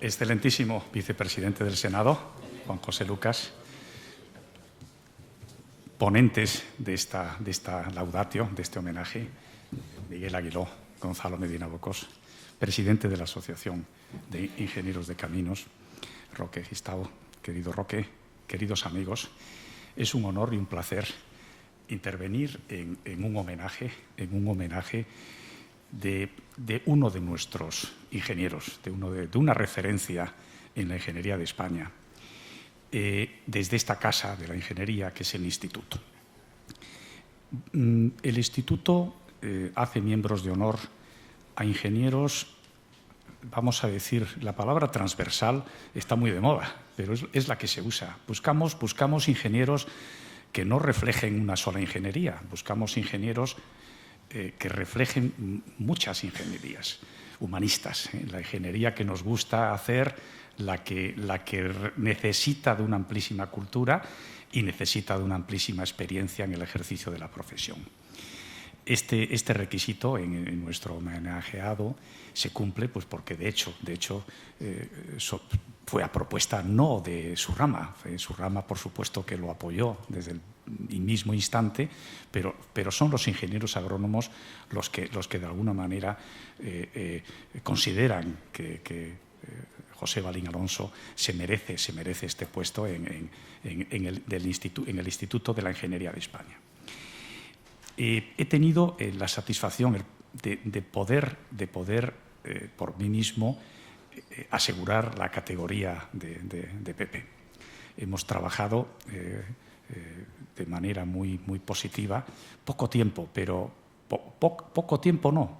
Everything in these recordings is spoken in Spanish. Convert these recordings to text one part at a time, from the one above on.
Excelentísimo vicepresidente del Senado, Juan José Lucas, ponentes de esta laudatio, de este homenaje, Miguel Aguiló, Gonzalo Medina Bocos, presidente de la Asociación de Ingenieros de Caminos, Roque Gistau, querido Roque, queridos amigos, es un honor y un placer intervenir en un homenaje de uno de nuestros ingenieros, de una referencia en la ingeniería de España, desde esta casa de la ingeniería que es el Instituto. El Instituto hace miembros de honor a ingenieros, vamos a decir, la palabra transversal está muy de moda, pero es la que se usa. Buscamos ingenieros que no reflejen una sola ingeniería, buscamos ingenieros que reflejen muchas ingenierías humanistas, la ingeniería que nos gusta hacer, la que necesita de una amplísima cultura y necesita de una amplísima experiencia en el ejercicio de la profesión. Este requisito en nuestro homenajeado se cumple pues porque de hecho fue a propuesta no de su rama, por supuesto que lo apoyó desde el mismo instante, pero son los ingenieros agrónomos los que de alguna manera consideran que José Balín Alonso se merece este puesto en el Instituto de la Ingeniería de España. He tenido la satisfacción de poder por mí mismo asegurar la categoría de Pepe. Hemos trabajado de manera muy positiva, poco tiempo, pero poco tiempo no,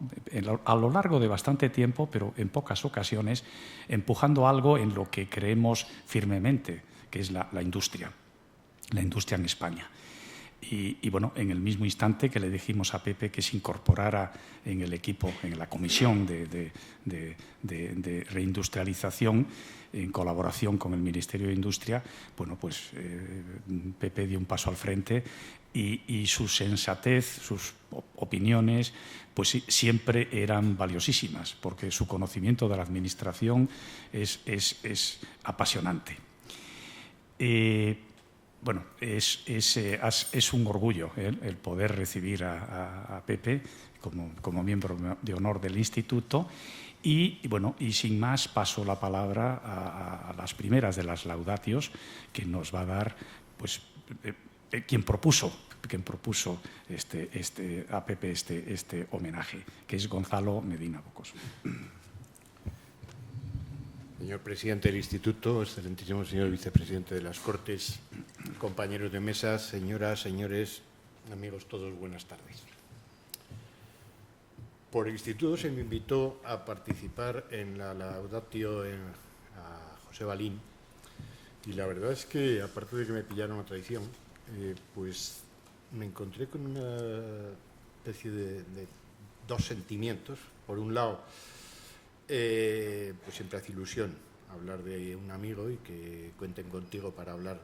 a lo largo de bastante tiempo, pero en pocas ocasiones, empujando algo en lo que creemos firmemente, que es la industria en España. Y bueno, en el mismo instante que le dijimos a Pepe que se incorporara en el equipo, en la comisión de reindustrialización, en colaboración con el Ministerio de Industria, bueno, pues Pepe dio un paso al frente y su sensatez, sus opiniones, pues siempre eran valiosísimas, porque su conocimiento de la administración es apasionante. Bueno, es un orgullo el poder recibir a Pepe como miembro de honor del Instituto y bueno, y sin más paso la palabra a las primeras de las laudatios que nos va a dar pues quien propuso a Pepe este homenaje, que es Gonzalo Medina Bocos. Señor presidente del Instituto, excelentísimo señor vicepresidente de las Cortes, compañeros de mesa, señoras, señores, amigos todos, buenas tardes. Por el Instituto se me invitó a participar en la laudatio a José Balín y la verdad es que, aparte de que me pillaron a traición, pues me encontré con una especie de dos sentimientos. Por un lado, pues siempre hace ilusión hablar de un amigo y que cuenten contigo para hablar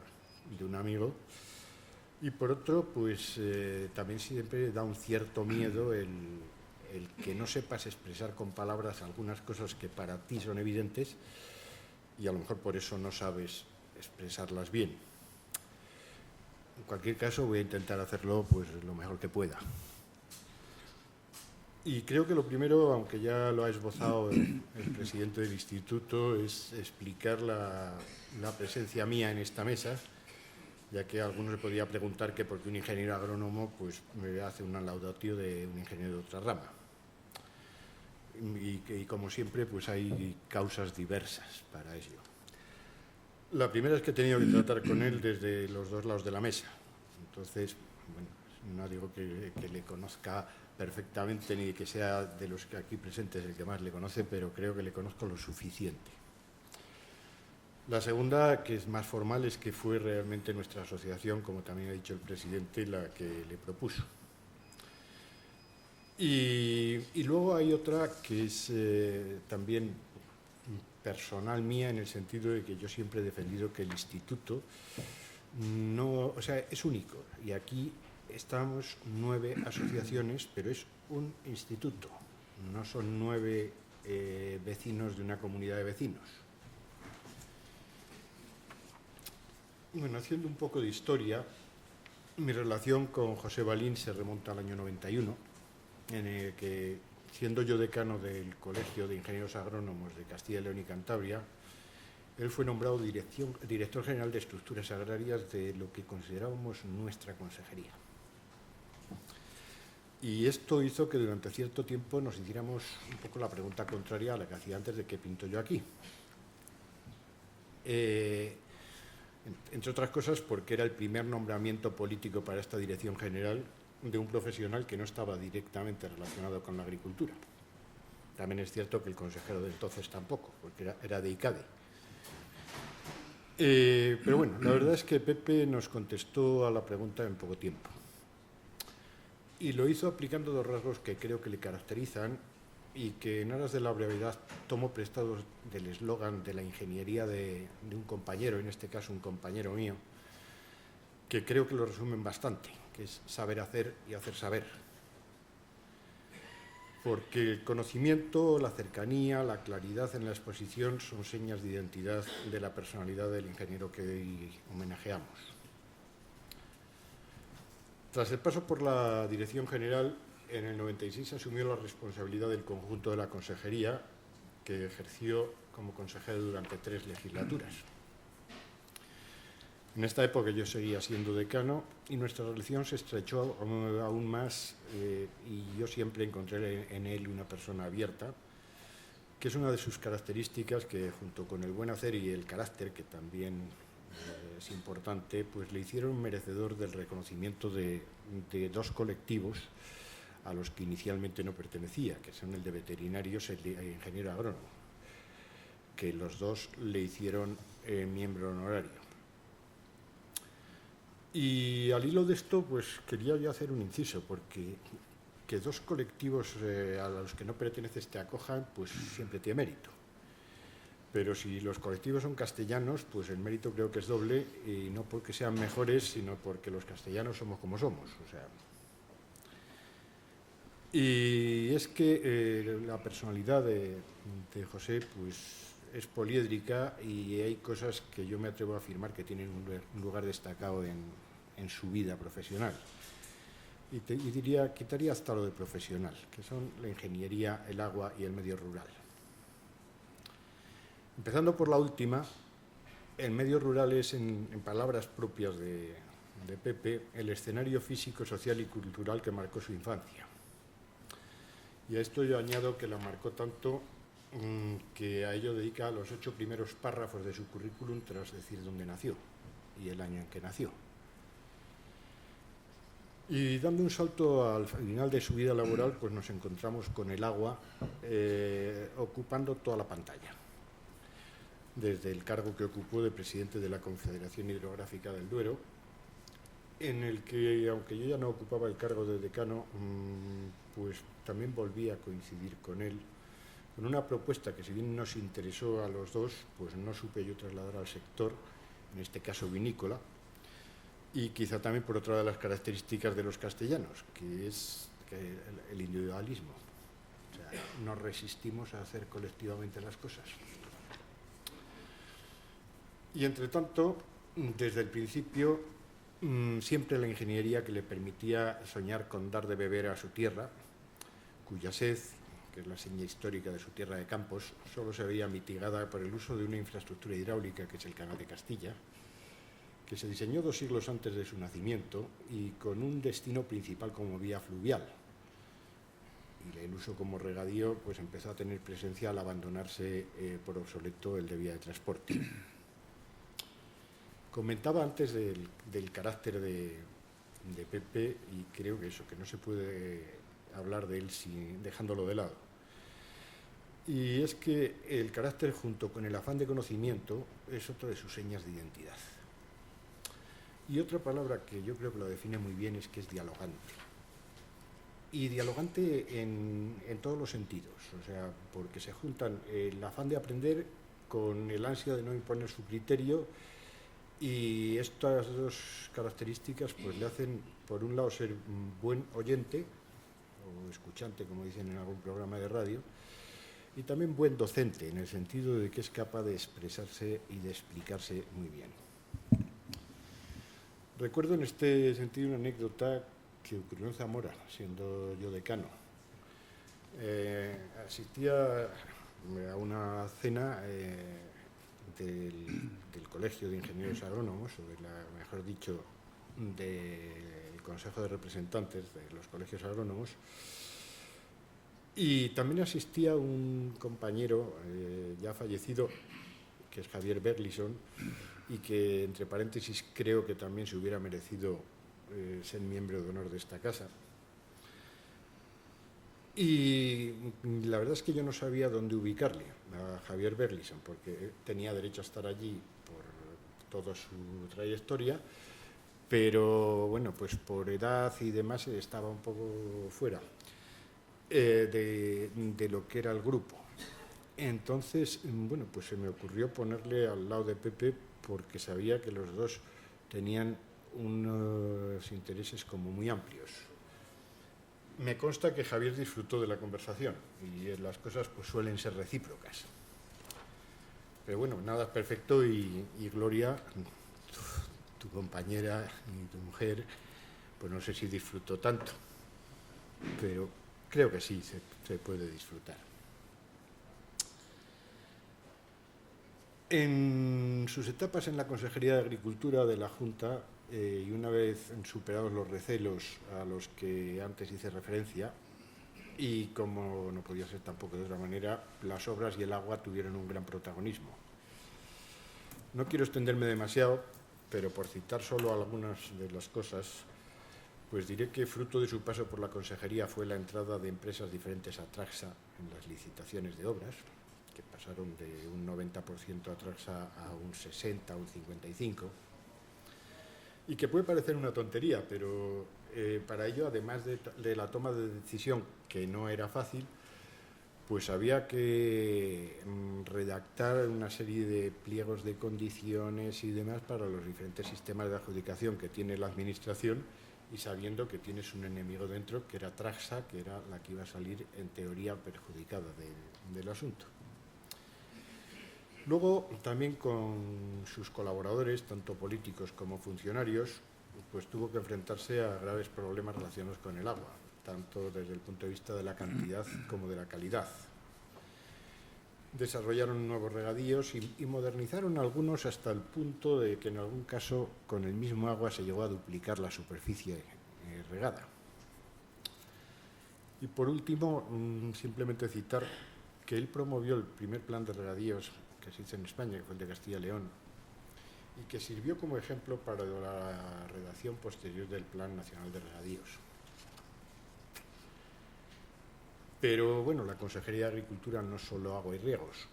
de un amigo. Y por otro, pues también siempre da un cierto miedo el que no sepas expresar con palabras algunas cosas que para ti son evidentes y a lo mejor por eso no sabes expresarlas bien. En cualquier caso, voy a intentar hacerlo pues lo mejor que pueda. Y creo que lo primero, aunque ya lo ha esbozado el presidente del Instituto, es explicar la presencia mía en esta mesa, ya que a algunos le podría preguntar que por qué un ingeniero agrónomo pues, me hace una laudatio de un ingeniero de otra rama. Y como siempre, pues hay causas diversas para ello. La primera es que he tenido que tratar con él desde los dos lados de la mesa. Entonces, bueno, no digo que le conozca perfectamente ni que sea de los que aquí presentes el que más le conoce, pero creo que le conozco lo suficiente. La segunda, que es más formal, es que fue realmente nuestra asociación, como también ha dicho el presidente, la que le propuso. Y luego hay otra que es también personal mía, en el sentido de que yo siempre he defendido que el instituto es único. Y aquí estamos 9 asociaciones, pero es un instituto. No son 9 vecinos de una comunidad de vecinos. Bueno, haciendo un poco de historia, mi relación con José Balín se remonta al año 91, en el que, siendo yo decano del Colegio de Ingenieros Agrónomos de Castilla y León y Cantabria, él fue nombrado director general de Estructuras Agrarias de lo que considerábamos nuestra consejería. Y esto hizo que durante cierto tiempo nos hiciéramos un poco la pregunta contraria a la que hacía antes de qué pinto yo aquí. Entre otras cosas porque era el primer nombramiento político para esta dirección general de un profesional que no estaba directamente relacionado con la agricultura. También es cierto que el consejero de entonces tampoco, porque era de ICADE. Pero bueno, la verdad es que Pepe nos contestó a la pregunta en poco tiempo. Y lo hizo aplicando dos rasgos que creo que le caracterizan y que en aras de la brevedad tomo prestados del eslogan de la ingeniería de un compañero, en este caso un compañero mío, que creo que lo resumen bastante, que es saber hacer y hacer saber. Porque el conocimiento, la cercanía, la claridad en la exposición son señas de identidad de la personalidad del ingeniero que hoy homenajeamos. Tras el paso por la dirección general, en el 96 asumió la responsabilidad del conjunto de la consejería, que ejerció como consejero durante 3 legislaturas. En esta época yo seguía siendo decano y nuestra relación se estrechó aún más y yo siempre encontré en él una persona abierta, que es una de sus características que, junto con el buen hacer y el carácter, que también es importante, pues le hicieron merecedor del reconocimiento de 2 colectivos a los que inicialmente no pertenecía, que son el de veterinarios y el de ingeniero agrónomo, que los dos le hicieron miembro honorario. Y al hilo de esto, pues quería yo hacer un inciso, porque que 2 colectivos a los que no perteneces te acojan, pues siempre tiene mérito. Pero si los colectivos son castellanos, pues el mérito creo que es doble, y no porque sean mejores, sino porque los castellanos somos como somos. O sea, y es que la personalidad de José pues, es poliédrica y hay cosas que yo me atrevo a afirmar que tienen un lugar destacado en su vida profesional. Y diría, quitaría hasta lo de profesional, que son la ingeniería, el agua y el medio rural. Empezando por la última, el medio rural es, en palabras propias de Pepe, el escenario físico, social y cultural que marcó su infancia. Y a esto yo añado que la marcó tanto que a ello dedica los 8 primeros párrafos de su currículum tras decir dónde nació y el año en que nació. Y dando un salto al final de su vida laboral, pues nos encontramos con el agua ocupando toda la pantalla. Desde el cargo que ocupó de presidente de la Confederación Hidrográfica del Duero, en el que, aunque yo ya no ocupaba el cargo de decano, pues también volví a coincidir con él, con una propuesta que, si bien nos interesó a los dos, pues no supe yo trasladar al sector, en este caso vinícola, y quizá también por otra de las características de los castellanos, que es el individualismo. O sea, nos resistimos a hacer colectivamente las cosas. Y, entre tanto, desde el principio, siempre la ingeniería que le permitía soñar con dar de beber a su tierra, cuya sed, que es la seña histórica de su tierra de campos, solo se veía mitigada por el uso de una infraestructura hidráulica, que es el Canal de Castilla, que se diseñó 2 siglos antes de su nacimiento y con un destino principal como vía fluvial. Y el uso como regadío pues empezó a tener presencia al abandonarse por obsoleto el de vía de transporte. Comentaba antes del carácter de Pepe, y creo que eso, que no se puede hablar de él dejándolo de lado. Y es que el carácter, junto con el afán de conocimiento, es otra de sus señas de identidad. Y otra palabra que yo creo que lo define muy bien es que es dialogante. Y dialogante en todos los sentidos, o sea, porque se juntan el afán de aprender con el ansia de no imponer su criterio. Y estas 2 características pues le hacen, por un lado, ser un buen oyente, o escuchante, como dicen en algún programa de radio, y también buen docente, en el sentido de que es capaz de expresarse y de explicarse muy bien. Recuerdo en este sentido una anécdota que ocurrió en Zamora, siendo yo decano. Asistía a una cena del Colegio de Ingenieros Agrónomos, o mejor dicho, del Consejo de Representantes de los Colegios Agrónomos, y también asistía un compañero ya fallecido, que es Javier Berlison, y que, entre paréntesis, creo que también se hubiera merecido ser miembro de honor de esta casa. Y la verdad es que yo no sabía dónde ubicarle a Javier Berlison, porque tenía derecho a estar allí por toda su trayectoria, pero bueno, pues por edad y demás estaba un poco fuera de lo que era el grupo. Entonces, bueno, pues se me ocurrió ponerle al lado de Pepe, porque sabía que los dos tenían unos intereses como muy amplios. Me consta que Javier disfrutó de la conversación y las cosas pues suelen ser recíprocas. Pero bueno, nada es perfecto y Gloria, tu compañera y tu mujer, pues no sé si disfrutó tanto, pero creo que sí, se puede disfrutar. En sus etapas en la Consejería de Agricultura de la Junta, y una vez superados los recelos a los que antes hice referencia, y como no podía ser tampoco de otra manera, las obras y el agua tuvieron un gran protagonismo. No quiero extenderme demasiado, pero por citar solo algunas de las cosas, pues diré que fruto de su paso por la Consejería fue la entrada de empresas diferentes a Traxa en las licitaciones de obras, que pasaron de un 90% a Traxa a un 60, un 55%, y que puede parecer una tontería, pero para ello, además de la toma de decisión, que no era fácil, pues había que redactar una serie de pliegos de condiciones y demás para los diferentes sistemas de adjudicación que tiene la Administración, y sabiendo que tienes un enemigo dentro, que era Traxa, que era la que iba a salir en teoría perjudicada del asunto. Luego, también con sus colaboradores, tanto políticos como funcionarios, pues tuvo que enfrentarse a graves problemas relacionados con el agua, tanto desde el punto de vista de la cantidad como de la calidad. Desarrollaron nuevos regadíos y modernizaron algunos hasta el punto de que en algún caso con el mismo agua se llegó a duplicar la superficie regada. Y por último, simplemente citar que él promovió el primer plan de regadíos que se hizo en España, que fue el de Castilla y León, y que sirvió como ejemplo para la redacción posterior del Plan Nacional de Regadíos. Pero bueno, la Consejería de Agricultura no es solo agua y riegos,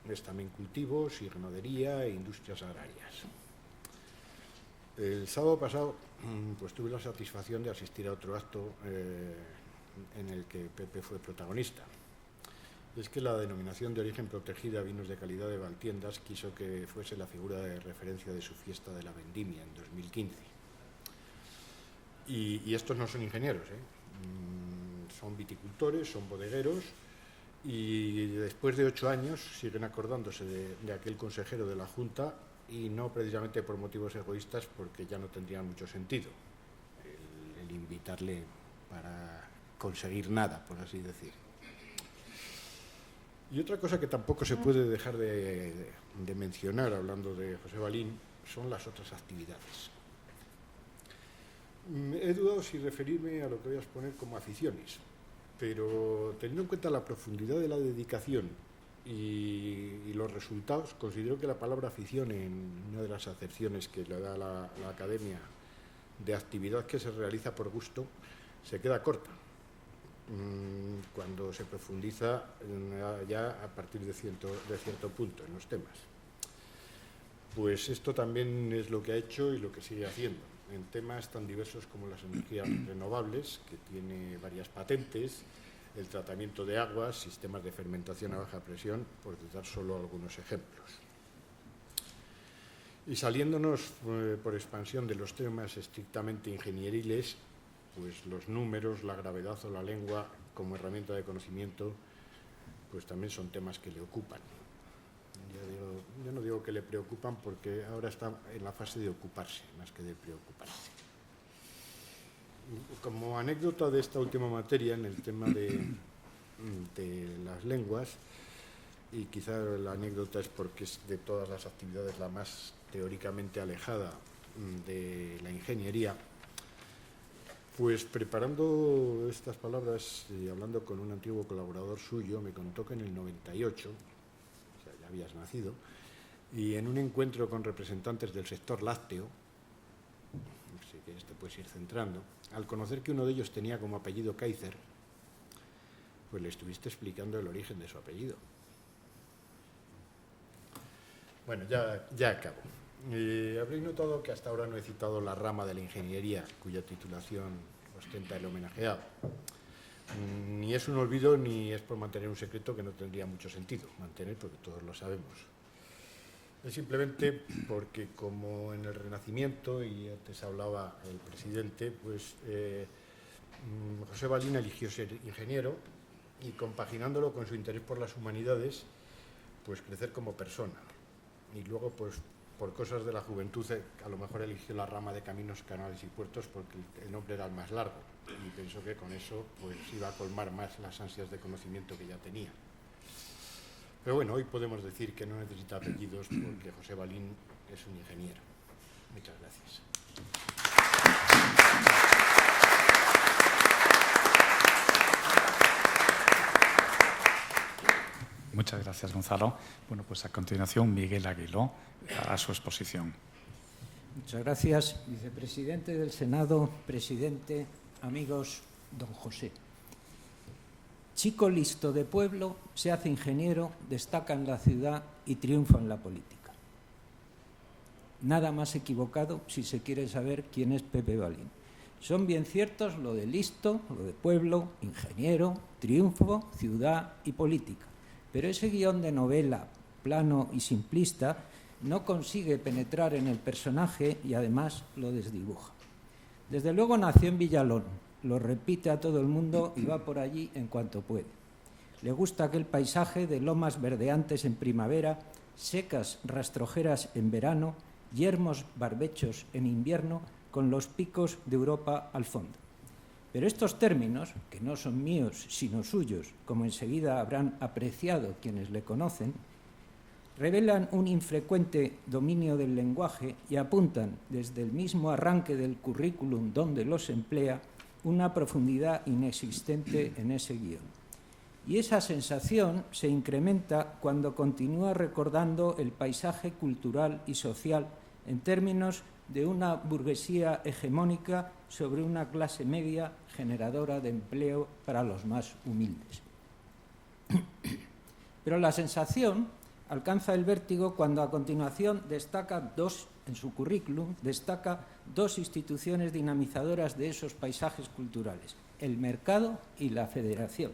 es también cultivos y ganadería e industrias agrarias. El sábado pasado pues tuve la satisfacción de asistir a otro acto en el que Pepe fue protagonista. Es que la denominación de origen protegida Vinos de Calidad de Valtiendas quiso que fuese la figura de referencia de su fiesta de la vendimia en 2015. Y estos no son ingenieros, son viticultores, son bodegueros, y después de 8 años siguen acordándose de aquel consejero de la Junta, y no precisamente por motivos egoístas, porque ya no tendría mucho sentido el invitarle para conseguir nada, por así decir. Y otra cosa que tampoco se puede dejar de mencionar, hablando de José Balín, son las otras actividades. He dudado si referirme a lo que voy a exponer como aficiones, pero teniendo en cuenta la profundidad de la dedicación y los resultados, considero que la palabra afición, en una de las acepciones que le da la Academia de actividad que se realiza por gusto, se queda corta cuando se profundiza ya a partir de cierto punto en los temas. Pues esto también es lo que ha hecho y lo que sigue haciendo en temas tan diversos como las energías renovables, que tiene varias patentes, el tratamiento de aguas, sistemas de fermentación a baja presión, por dar solo algunos ejemplos. Y saliéndonos por expansión de los temas estrictamente ingenieriles, pues los números, la gravedad o la lengua como herramienta de conocimiento, pues también son temas que le ocupan. Ya no digo lo que le preocupan, porque ahora está en la fase de ocuparse, más que de preocuparse. Como anécdota de esta última materia, en el tema de las lenguas, y quizá la anécdota es porque es de todas las actividades la más teóricamente alejada de la ingeniería, pues preparando estas palabras y hablando con un antiguo colaborador suyo, me contó que en el 98, o sea, ya habías nacido, y en un encuentro con representantes del sector lácteo, si quieres te puedes ir centrando, al conocer que uno de ellos tenía como apellido Kaiser, pues le estuviste explicando el origen de su apellido. Bueno, ya acabo. Habréis notado que hasta ahora no he citado la rama de la ingeniería cuya titulación ostenta el homenajeado. Ni es un olvido ni es por mantener un secreto que no tendría mucho sentido mantener, porque todos lo sabemos. Es simplemente porque, como en el Renacimiento, y antes hablaba el presidente, pues José Balín eligió ser ingeniero y, compaginándolo con su interés por las humanidades, pues crecer como persona. Y luego, pues por cosas de la juventud, a lo mejor eligió la rama de caminos, canales y puertos porque el nombre era el más largo y pensó que con eso pues iba a colmar más las ansias de conocimiento que ya tenía. Pero bueno, hoy podemos decir que no necesita apellidos porque José Balín es un ingeniero. Muchas gracias. Muchas gracias, Gonzalo. Bueno, pues a continuación, Miguel Aguiló, a su exposición. Muchas gracias, vicepresidente del Senado, presidente, amigos, don José. Chico listo de pueblo, se hace ingeniero, destaca en la ciudad y triunfa en la política. Nada más equivocado si se quiere saber quién es Pepe Balín. Son bien ciertos lo de listo, lo de pueblo, ingeniero, triunfo, ciudad y política. Pero ese guión de novela, plano y simplista, no consigue penetrar en el personaje y además lo desdibuja. Desde luego nació en Villalón, lo repite a todo el mundo y va por allí en cuanto puede. Le gusta aquel paisaje de lomas verdeantes en primavera, secas rastrojeras en verano, yermos barbechos en invierno, con los picos de Europa al fondo. Pero estos términos, que no son míos sino suyos, como enseguida habrán apreciado quienes le conocen, revelan un infrecuente dominio del lenguaje y apuntan, desde el mismo arranque del currículum donde los emplea, una profundidad inexistente en ese guión. Y esa sensación se incrementa cuando continúa recordando el paisaje cultural y social en términos de una burguesía hegemónica sobre una clase media generadora de empleo para los más humildes. Pero la sensación alcanza el vértigo cuando a continuación en su currículum destaca dos instituciones dinamizadoras de esos paisajes culturales, el mercado y la federación.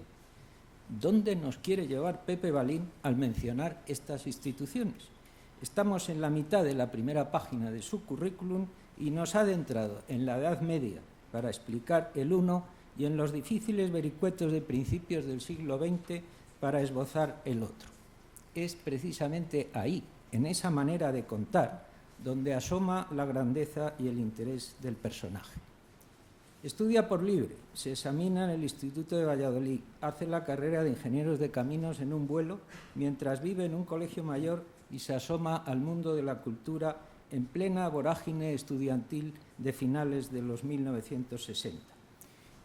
¿Dónde nos quiere llevar Pepe Balín al mencionar estas instituciones? Estamos en la mitad de la primera página de su currículum y nos ha adentrado en la Edad Media para explicar el uno y en los difíciles vericuetos de principios del siglo XX para esbozar el otro. Es precisamente ahí, en esa manera de contar, donde asoma la grandeza y el interés del personaje. Estudia por libre, se examina en el Instituto de Valladolid, hace la carrera de ingenieros de caminos en un vuelo, mientras vive en un colegio mayor y se asoma al mundo de la cultura en plena vorágine estudiantil de finales de los 1960.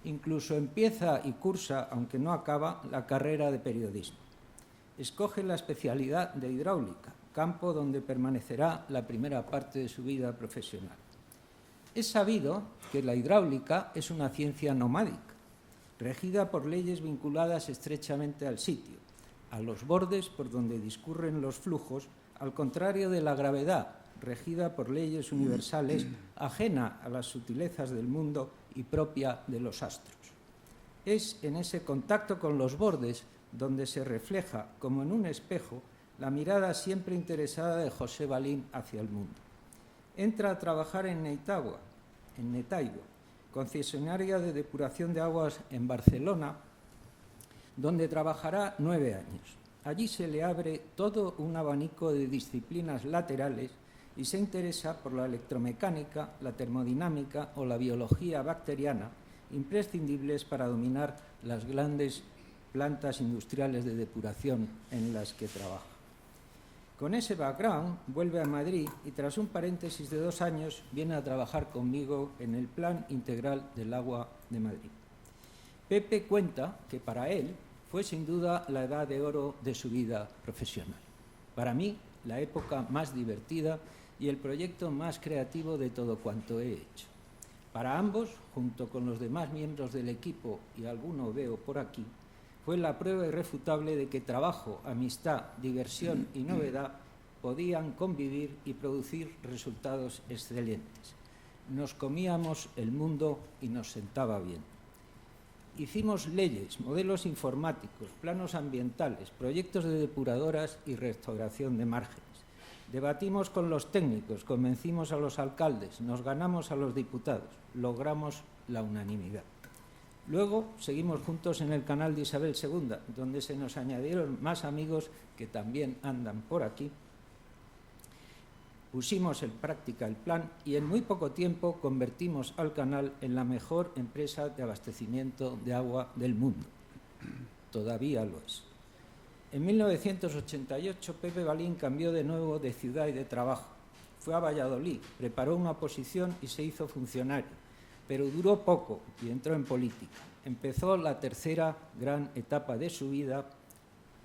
Incluso empieza y cursa, aunque no acaba, la carrera de periodismo. Escoge la especialidad de hidráulica, campo donde permanecerá la primera parte de su vida profesional. Es sabido que la hidráulica es una ciencia nomádica, regida por leyes vinculadas estrechamente al sitio, a los bordes por donde discurren los flujos, al contrario de la gravedad, regida por leyes universales, ajena a las sutilezas del mundo y propia de los astros. Es en ese contacto con los bordes donde se refleja, como en un espejo, la mirada siempre interesada de José Balín hacia el mundo. Entra a trabajar en Netaigua, concesionaria de depuración de aguas en Barcelona, donde trabajará 9 años. Allí se le abre todo un abanico de disciplinas laterales y se interesa por la electromecánica, la termodinámica o la biología bacteriana, imprescindibles para dominar las grandes plantas industriales de depuración en las que trabaja. Con ese background vuelve a Madrid y tras un paréntesis de 2 años viene a trabajar conmigo en el Plan Integral del Agua de Madrid. Pepe cuenta que para él fue sin duda la edad de oro de su vida profesional. Para mí, la época más divertida y el proyecto más creativo de todo cuanto he hecho. Para ambos, junto con los demás miembros del equipo, y alguno veo por aquí, fue la prueba irrefutable de que trabajo, amistad, diversión y novedad podían convivir y producir resultados excelentes. Nos comíamos el mundo y nos sentaba bien. Hicimos leyes, modelos informáticos, planos ambientales, proyectos de depuradoras y restauración de márgenes. Debatimos con los técnicos, convencimos a los alcaldes, nos ganamos a los diputados, logramos la unanimidad. Luego seguimos juntos en el canal de Isabel II, donde se nos añadieron más amigos que también andan por aquí. Pusimos en práctica el plan y en muy poco tiempo convertimos al canal en la mejor empresa de abastecimiento de agua del mundo. Todavía lo es. En 1988 Pepe Balín cambió de nuevo de ciudad y de trabajo. Fue a Valladolid, preparó una oposición y se hizo funcionario, pero duró poco y entró en política. Empezó la tercera gran etapa de su vida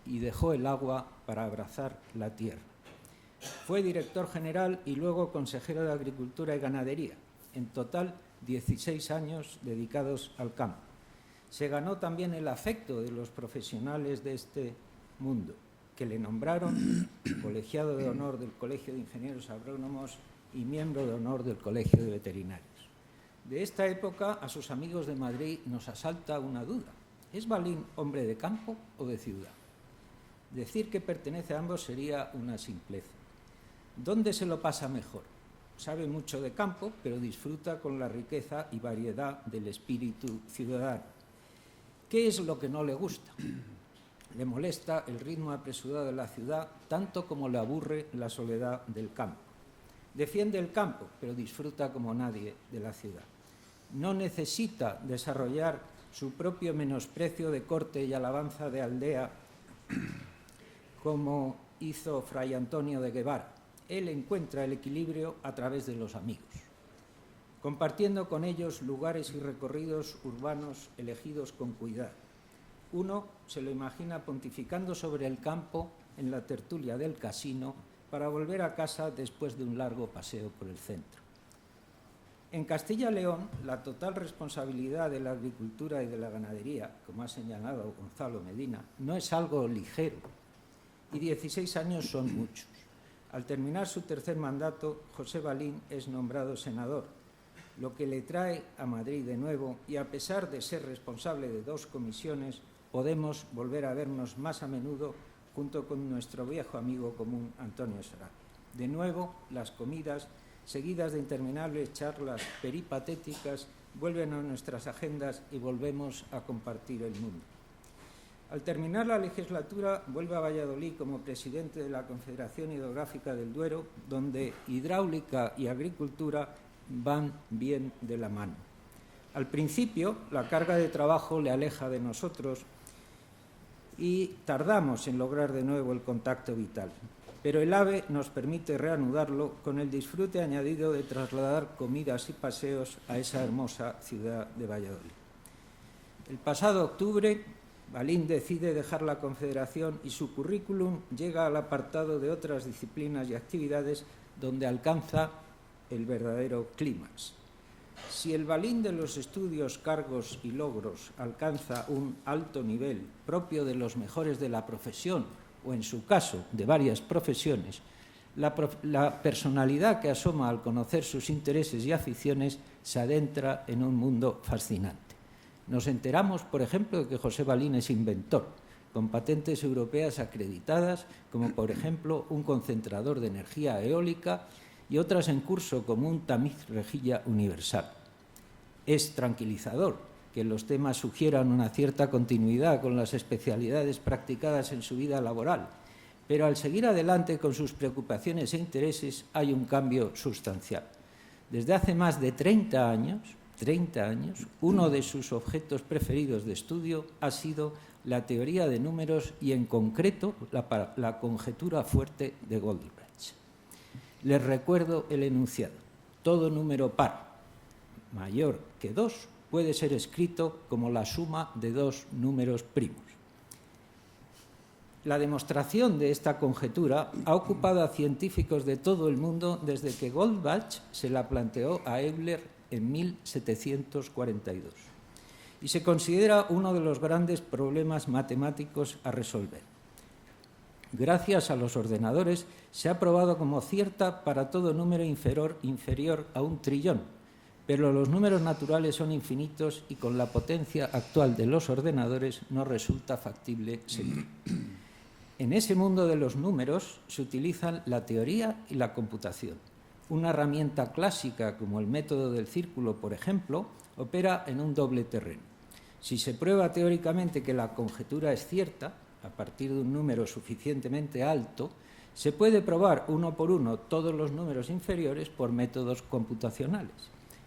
y dejó el agua para abrazar la tierra. Fue director general y luego consejero de Agricultura y Ganadería. En total, 16 años dedicados al campo. Se ganó también el afecto de los profesionales de este mundo, que le nombraron colegiado de honor del Colegio de Ingenieros Agrónomos y miembro de honor del Colegio de Veterinarios. De esta época, a sus amigos de Madrid nos asalta una duda. ¿Es Balín hombre de campo o de ciudad? Decir que pertenece a ambos sería una simpleza. ¿Dónde se lo pasa mejor? Sabe mucho de campo, pero disfruta con la riqueza y variedad del espíritu ciudadano. ¿Qué es lo que no le gusta? Le molesta el ritmo apresurado de la ciudad, tanto como le aburre la soledad del campo. Defiende el campo, pero disfruta como nadie de la ciudad. No necesita desarrollar su propio menosprecio de corte y alabanza de aldea como hizo Fray Antonio de Guevara. Él encuentra el equilibrio a través de los amigos, compartiendo con ellos lugares y recorridos urbanos elegidos con cuidado. Uno se lo imagina pontificando sobre el campo en la tertulia del casino para volver a casa después de un largo paseo por el centro. En Castilla y León, la total responsabilidad de la agricultura y de la ganadería, como ha señalado Gonzalo Medina, no es algo ligero, y 16 años son muchos. Al terminar su tercer mandato, José Balín es nombrado senador, lo que le trae a Madrid de nuevo y, a pesar de ser responsable de 2 comisiones, podemos volver a vernos más a menudo junto con nuestro viejo amigo común Antonio Sarabia. De nuevo, las comidas, seguidas de interminables charlas peripatéticas, vuelven a nuestras agendas y volvemos a compartir el mundo. Al terminar la legislatura, vuelve a Valladolid como presidente de la Confederación Hidrográfica del Duero, donde hidráulica y agricultura van bien de la mano. Al principio, la carga de trabajo le aleja de nosotros y tardamos en lograr de nuevo el contacto vital. Pero el AVE nos permite reanudarlo con el disfrute añadido de trasladar comidas y paseos a esa hermosa ciudad de Valladolid. El pasado octubre, Balín decide dejar la Confederación y su currículum llega al apartado de otras disciplinas y actividades donde alcanza el verdadero clímax. Si el Balín de los estudios, cargos y logros alcanza un alto nivel propio de los mejores de la profesión, o en su caso de varias profesiones, la personalidad que asoma al conocer sus intereses y aficiones se adentra en un mundo fascinante. Nos enteramos, por ejemplo, de que José Balín es inventor, con patentes europeas acreditadas, como por ejemplo un concentrador de energía eólica y otras en curso como un tamiz rejilla universal. Es tranquilizador que los temas sugieran una cierta continuidad con las especialidades practicadas en su vida laboral, pero al seguir adelante con sus preocupaciones e intereses hay un cambio sustancial. Desde hace más de 30 años, uno de sus objetos preferidos de estudio ha sido la teoría de números y, en concreto, la conjetura fuerte de Goldbach. Les recuerdo el enunciado. Todo número par mayor que 2 puede ser escrito como la suma de dos números primos. La demostración de esta conjetura ha ocupado a científicos de todo el mundo desde que Goldbach se la planteó a Euler en 1742 y se considera uno de los grandes problemas matemáticos a resolver. Gracias a los ordenadores se ha probado como cierta para todo número inferior a 1 trillón, pero los números naturales son infinitos y con la potencia actual de los ordenadores no resulta factible seguir. En ese mundo de los números se utilizan la teoría y la computación. Una herramienta clásica como el método del círculo, por ejemplo, opera en un doble terreno. Si se prueba teóricamente que la conjetura es cierta, a partir de un número suficientemente alto, se puede probar uno por uno todos los números inferiores por métodos computacionales.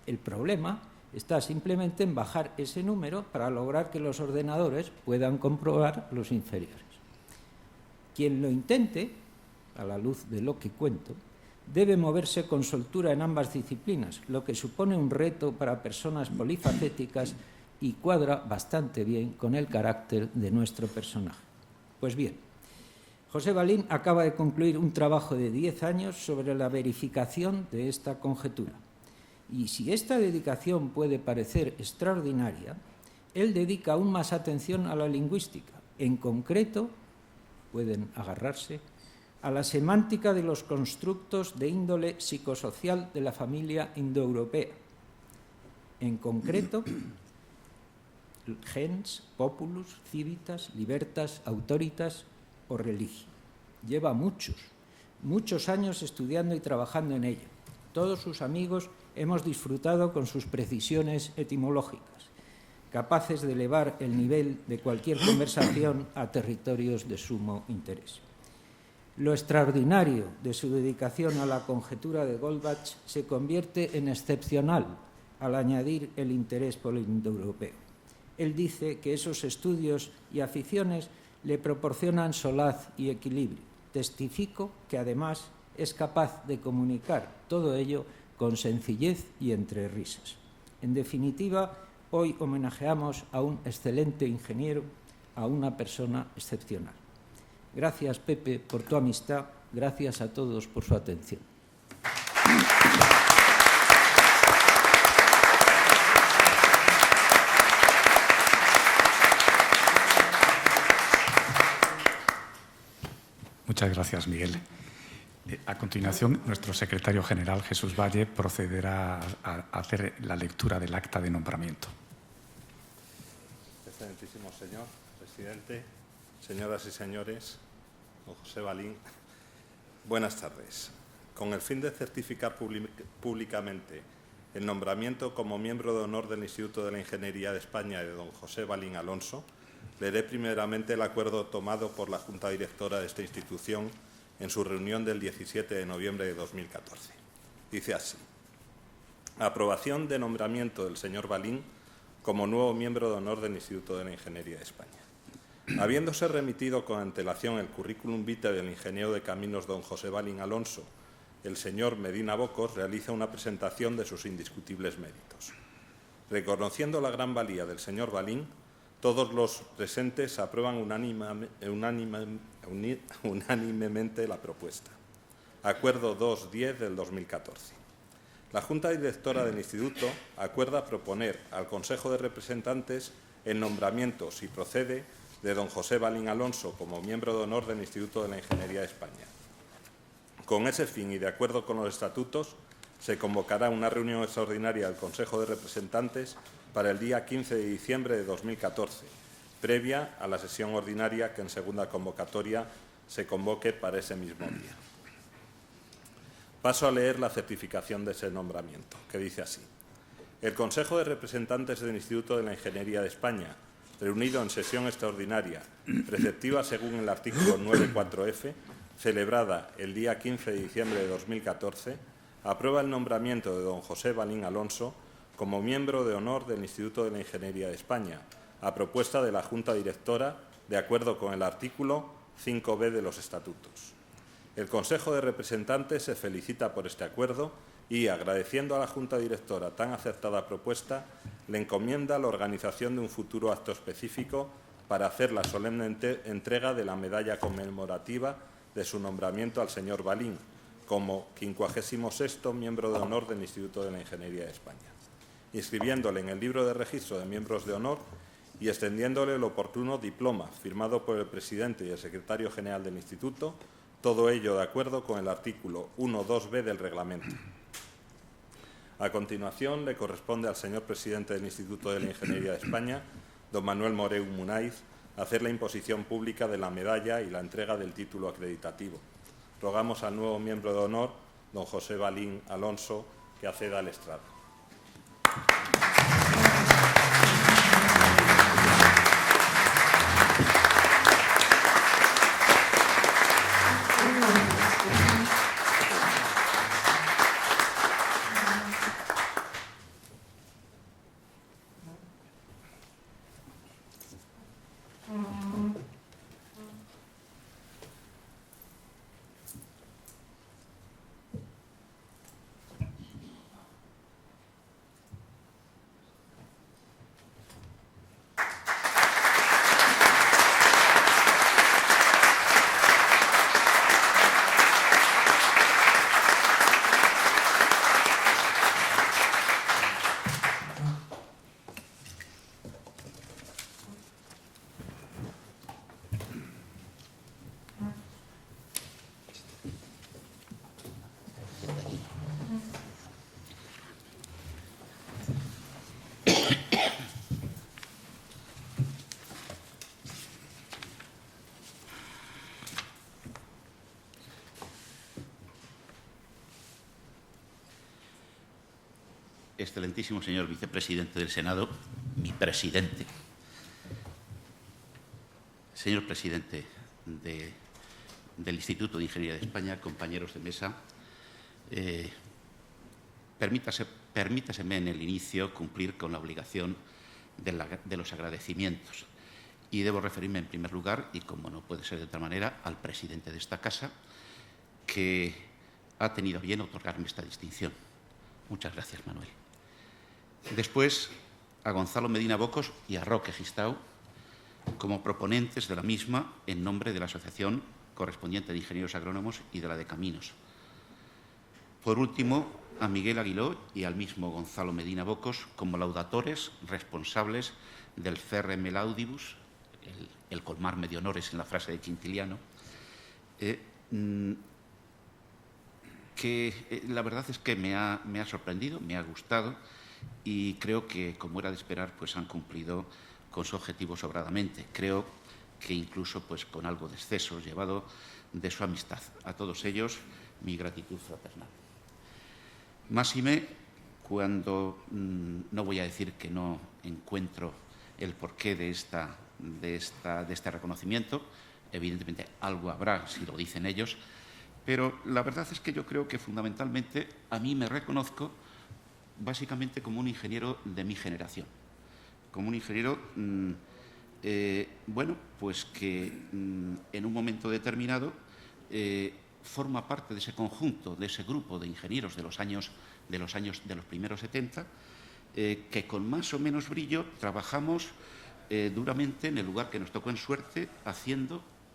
El problema está simplemente en bajar ese número para lograr que los ordenadores puedan comprobar los inferiores. Quien lo intente, a la luz de lo que cuento, debe moverse con soltura en ambas disciplinas, lo que supone un reto para personas polifacéticas y cuadra bastante bien con el carácter de nuestro personaje. Pues bien, José Balín acaba de concluir un trabajo de 10 años sobre la verificación de esta conjetura. Y si esta dedicación puede parecer extraordinaria, él dedica aún más atención a la lingüística. En concreto, pueden agarrarse a la semántica de los constructos de índole psicosocial de la familia indoeuropea. En concreto, gens, populus, civitas, libertas, autoritas o religio. Lleva muchos años estudiando y trabajando en ello. Todos sus amigos hemos disfrutado con sus precisiones etimológicas, capaces de elevar el nivel de cualquier conversación a territorios de sumo interés. Lo extraordinario de su dedicación a la conjetura de Goldbach se convierte en excepcional al añadir el interés por el indoeuropeo. Él dice que esos estudios y aficiones le proporcionan solaz y equilibrio. Testifico que además es capaz de comunicar todo ello con sencillez y entre risas. En definitiva, hoy homenajeamos a un excelente ingeniero, a una persona excepcional. Gracias, Pepe, por tu amistad. Gracias a todos por su atención. Muchas gracias, Miguel. A continuación, nuestro secretario general, Jesús Valle, procederá a hacer la lectura del acta de nombramiento. Excelentísimo señor presidente, señoras y señores, don José Balín, buenas tardes. Con el fin de certificar públicamente el nombramiento como miembro de honor del Instituto de la Ingeniería de España de don José Balín Alonso, leeré primeramente el acuerdo tomado por la Junta Directora de esta institución en su reunión del 17 de noviembre de 2014. Dice así: aprobación de nombramiento del señor Balín como nuevo miembro de honor del Instituto de la Ingeniería de España. Habiéndose remitido con antelación el currículum vitae del ingeniero de caminos don José Balín Alonso, el señor Medina Bocos realiza una presentación de sus indiscutibles méritos. Reconociendo la gran valía del señor Balín, todos los presentes aprueban unánimemente la propuesta. Acuerdo 2-10 del 2014. La Junta Directora del Instituto acuerda proponer al Consejo de Representantes el nombramiento, si procede, de don José Balín Alonso como miembro de honor del Instituto de la Ingeniería de España. Con ese fin y de acuerdo con los estatutos, se convocará una reunión extraordinaria del Consejo de Representantes para el día 15 de diciembre de 2014, previa a la sesión ordinaria que en segunda convocatoria se convoque para ese mismo día. Paso a leer la certificación de ese nombramiento, que dice así: El Consejo de Representantes del Instituto de la Ingeniería de España, reunido en sesión extraordinaria, preceptiva según el artículo 9.4f, celebrada el día 15 de diciembre de 2014, aprueba el nombramiento de don José Balín Alonso como miembro de honor del Instituto de la Ingeniería de España, a propuesta de la Junta Directora, de acuerdo con el artículo 5b de los Estatutos. El Consejo de Representantes se felicita por este acuerdo y, agradeciendo a la Junta Directora tan acertada propuesta, le encomienda la organización de un futuro acto específico para hacer la solemne entrega de la medalla conmemorativa de su nombramiento al señor Balín, como 56º miembro de honor del Instituto de la Ingeniería de España, inscribiéndole en el libro de registro de miembros de honor y extendiéndole el oportuno diploma firmado por el presidente y el secretario general del Instituto, todo ello de acuerdo con el artículo 1.2b del reglamento. A continuación, le corresponde al señor presidente del Instituto de la Ingeniería de España, don Manuel Moreu Munaiz, hacer la imposición pública de la medalla y la entrega del título acreditativo. Rogamos al nuevo miembro de honor, don José Balín Alonso, que acceda al estrado. Excelentísimo señor vicepresidente del Senado, mi presidente, señor presidente del Instituto de Ingeniería de España, compañeros de mesa, permítaseme en el inicio cumplir con la obligación de los agradecimientos. Y debo referirme en primer lugar, y como no puede ser de otra manera, al presidente de esta casa, que ha tenido a bien otorgarme esta distinción. Muchas gracias, Manuel. Después, a Gonzalo Medina Bocos y a Roque Gistau, como proponentes de la misma en nombre de la Asociación Correspondiente de Ingenieros Agrónomos y de la de Caminos. Por último, a Miguel Aguiló y al mismo Gonzalo Medina Bocos como laudatores responsables del Ferrem Laudibus, el colmarme de honores en la frase de Quintiliano, que la verdad es que me ha sorprendido, me ha gustado y creo que, como era de esperar, pues han cumplido con su objetivo sobradamente. Creo que incluso pues, con algo de exceso llevado de su amistad. A todos ellos, mi gratitud fraternal. Máxime, cuando no voy a decir que no encuentro el porqué de este reconocimiento, evidentemente algo habrá si lo dicen ellos, pero la verdad es que yo creo que fundamentalmente a mí me reconozco básicamente como un ingeniero de mi generación, como un ingeniero, bueno, pues que en un momento determinado forma parte de ese conjunto, de ese grupo de ingenieros de los primeros 70, que con más o menos brillo trabajamos duramente en el lugar que nos tocó en suerte,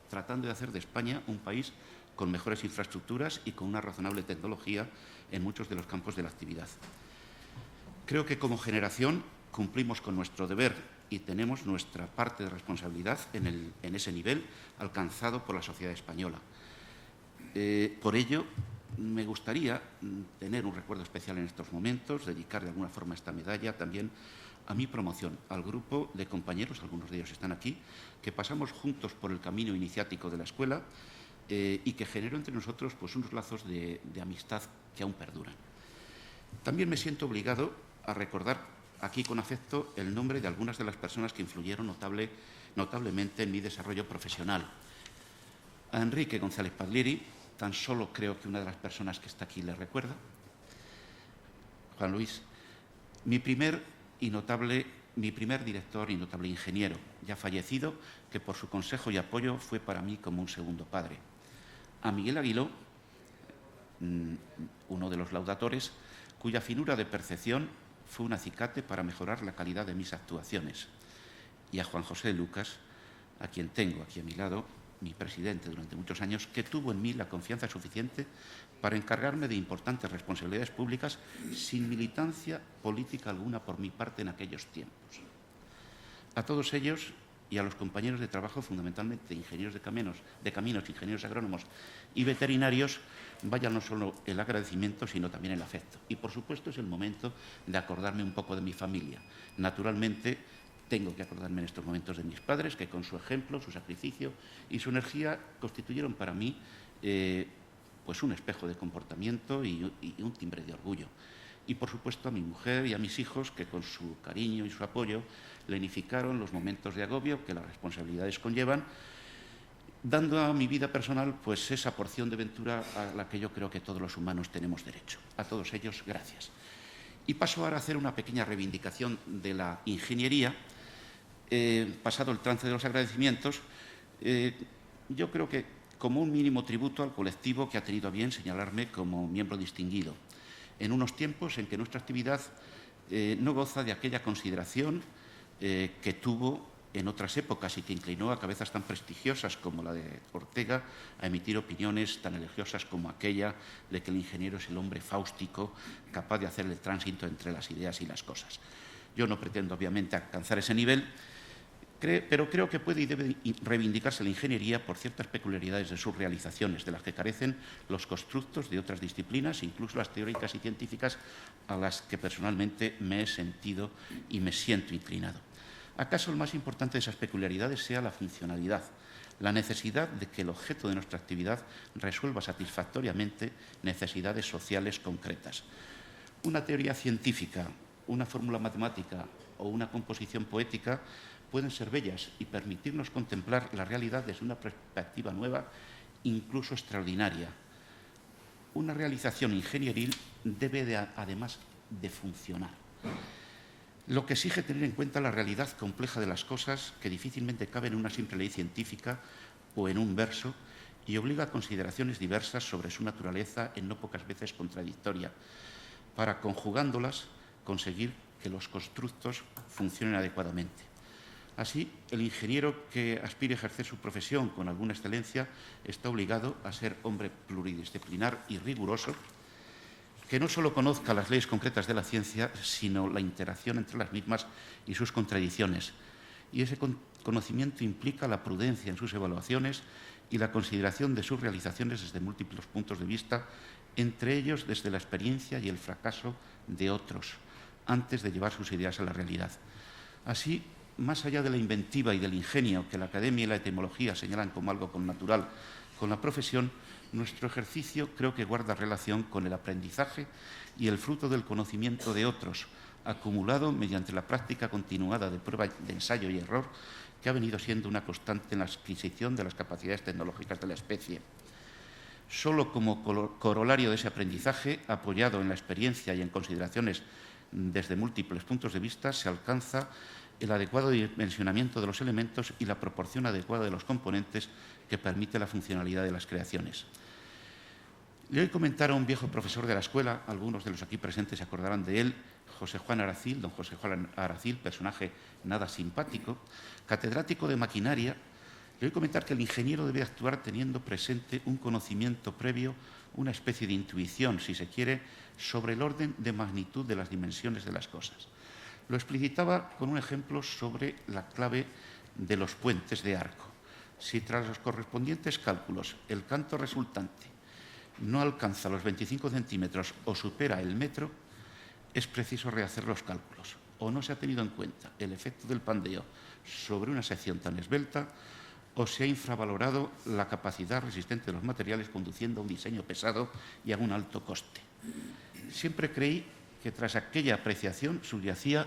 tratando de hacer de España un país con mejores infraestructuras y con una razonable tecnología en muchos de los campos de la actividad. Creo que como generación cumplimos con nuestro deber y tenemos nuestra parte de responsabilidad en ese nivel alcanzado por la sociedad española. Por ello, me gustaría tener un recuerdo especial en estos momentos, dedicar de alguna forma esta medalla también a mi promoción, al grupo de compañeros, algunos de ellos están aquí, que pasamos juntos por el camino iniciático de la escuela y que generó entre nosotros pues, unos lazos de amistad que aún perduran. También me siento obligado a recordar aquí con afecto el nombre de algunas de las personas que influyeron notablemente en mi desarrollo profesional. A Enrique González Paglieri, tan solo creo que una de las personas que está aquí le recuerda. Juan Luis, mi primer director y notable ingeniero, ya fallecido, que por su consejo y apoyo fue para mí como un segundo padre. A Miguel Aguiló, uno de los laudatores, cuya finura de percepción fue un acicate para mejorar la calidad de mis actuaciones. Y a Juan José Lucas, a quien tengo aquí a mi lado, mi presidente durante muchos años, que tuvo en mí la confianza suficiente para encargarme de importantes responsabilidades públicas sin militancia política alguna por mi parte en aquellos tiempos. A todos ellos y a los compañeros de trabajo, fundamentalmente ingenieros de caminos, ingenieros agrónomos y veterinarios, vaya no solo el agradecimiento, sino también el afecto. Y, por supuesto, es el momento de acordarme un poco de mi familia. Naturalmente, tengo que acordarme en estos momentos de mis padres, que con su ejemplo, su sacrificio y su energía constituyeron para mí pues un espejo de comportamiento y un timbre de orgullo. Y, por supuesto, a mi mujer y a mis hijos, que con su cariño y su apoyo lenificaron los momentos de agobio que las responsabilidades conllevan, dando a mi vida personal pues esa porción de ventura a la que yo creo que todos los humanos tenemos derecho. A todos ellos, gracias. Y paso ahora a hacer una pequeña reivindicación de la ingeniería. Pasado el trance de los agradecimientos, yo creo que como un mínimo tributo al colectivo que ha tenido a bien señalarme como miembro distinguido, en unos tiempos en que nuestra actividad no goza de aquella consideración que tuvo en otras épocas y que inclinó a cabezas tan prestigiosas como la de Ortega a emitir opiniones tan elogiosas como aquella de que el ingeniero es el hombre fáustico capaz de hacer el tránsito entre las ideas y las cosas. Yo no pretendo, obviamente, alcanzar ese nivel, pero creo que puede y debe reivindicarse la ingeniería por ciertas peculiaridades de sus realizaciones, de las que carecen los constructos de otras disciplinas, incluso las teóricas y científicas, a las que personalmente me he sentido y me siento inclinado. ¿Acaso el más importante de esas peculiaridades sea la funcionalidad, la necesidad de que el objeto de nuestra actividad resuelva satisfactoriamente necesidades sociales concretas? Una teoría científica, una fórmula matemática o una composición poética pueden ser bellas y permitirnos contemplar la realidad desde una perspectiva nueva, incluso extraordinaria. Una realización ingenieril debe, además de funcionar, lo que exige tener en cuenta la realidad compleja de las cosas que difícilmente cabe en una simple ley científica o en un verso y obliga a consideraciones diversas sobre su naturaleza, en no pocas veces contradictoria, para, conjugándolas, conseguir que los constructos funcionen adecuadamente. Así, el ingeniero que aspire a ejercer su profesión con alguna excelencia está obligado a ser hombre pluridisciplinar y riguroso, que no solo conozca las leyes concretas de la ciencia, sino la interacción entre las mismas y sus contradicciones. Y ese conocimiento implica la prudencia en sus evaluaciones y la consideración de sus realizaciones desde múltiples puntos de vista, entre ellos desde la experiencia y el fracaso de otros, antes de llevar sus ideas a la realidad. Así, más allá de la inventiva y del ingenio que la academia y la etimología señalan como algo connatural con la profesión, nuestro ejercicio creo que guarda relación con el aprendizaje y el fruto del conocimiento de otros, acumulado mediante la práctica continuada de prueba de ensayo y error, que ha venido siendo una constante en la adquisición de las capacidades tecnológicas de la especie. Solo como corolario de ese aprendizaje, apoyado en la experiencia y en consideraciones desde múltiples puntos de vista, se alcanza el adecuado dimensionamiento de los elementos y la proporción adecuada de los componentes que permite la funcionalidad de las creaciones. Le voy a comentar a un viejo profesor de la escuela, algunos de los aquí presentes se acordarán de él, José Juan Aracil, don José Juan Aracil, personaje nada simpático, catedrático de maquinaria. Le voy a comentar que el ingeniero debe actuar teniendo presente un conocimiento previo, una especie de intuición, si se quiere, sobre el orden de magnitud de las dimensiones de las cosas. Lo explicitaba con un ejemplo sobre la clave de los puentes de arco. Si tras los correspondientes cálculos el canto resultante no alcanza los 25 centímetros o supera el metro, es preciso rehacer los cálculos. O no se ha tenido en cuenta el efecto del pandeo sobre una sección tan esbelta, o se ha infravalorado la capacidad resistente de los materiales, conduciendo a un diseño pesado y a un alto coste. Siempre creí que tras aquella apreciación subyacía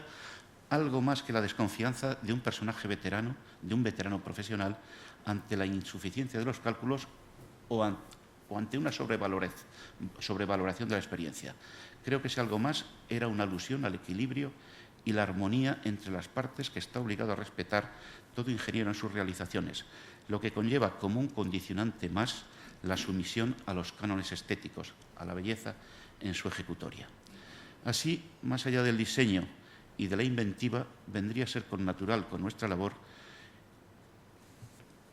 algo más que la desconfianza de un personaje veterano, de un veterano profesional, ante la insuficiencia de los cálculos o ante una sobrevaloración de la experiencia. Creo que ese algo más era una alusión al equilibrio y la armonía entre las partes que está obligado a respetar todo ingeniero en sus realizaciones, lo que conlleva como un condicionante más la sumisión a los cánones estéticos, a la belleza en su ejecutoria. Así, más allá del diseño y de la inventiva, vendría a ser connatural con nuestra labor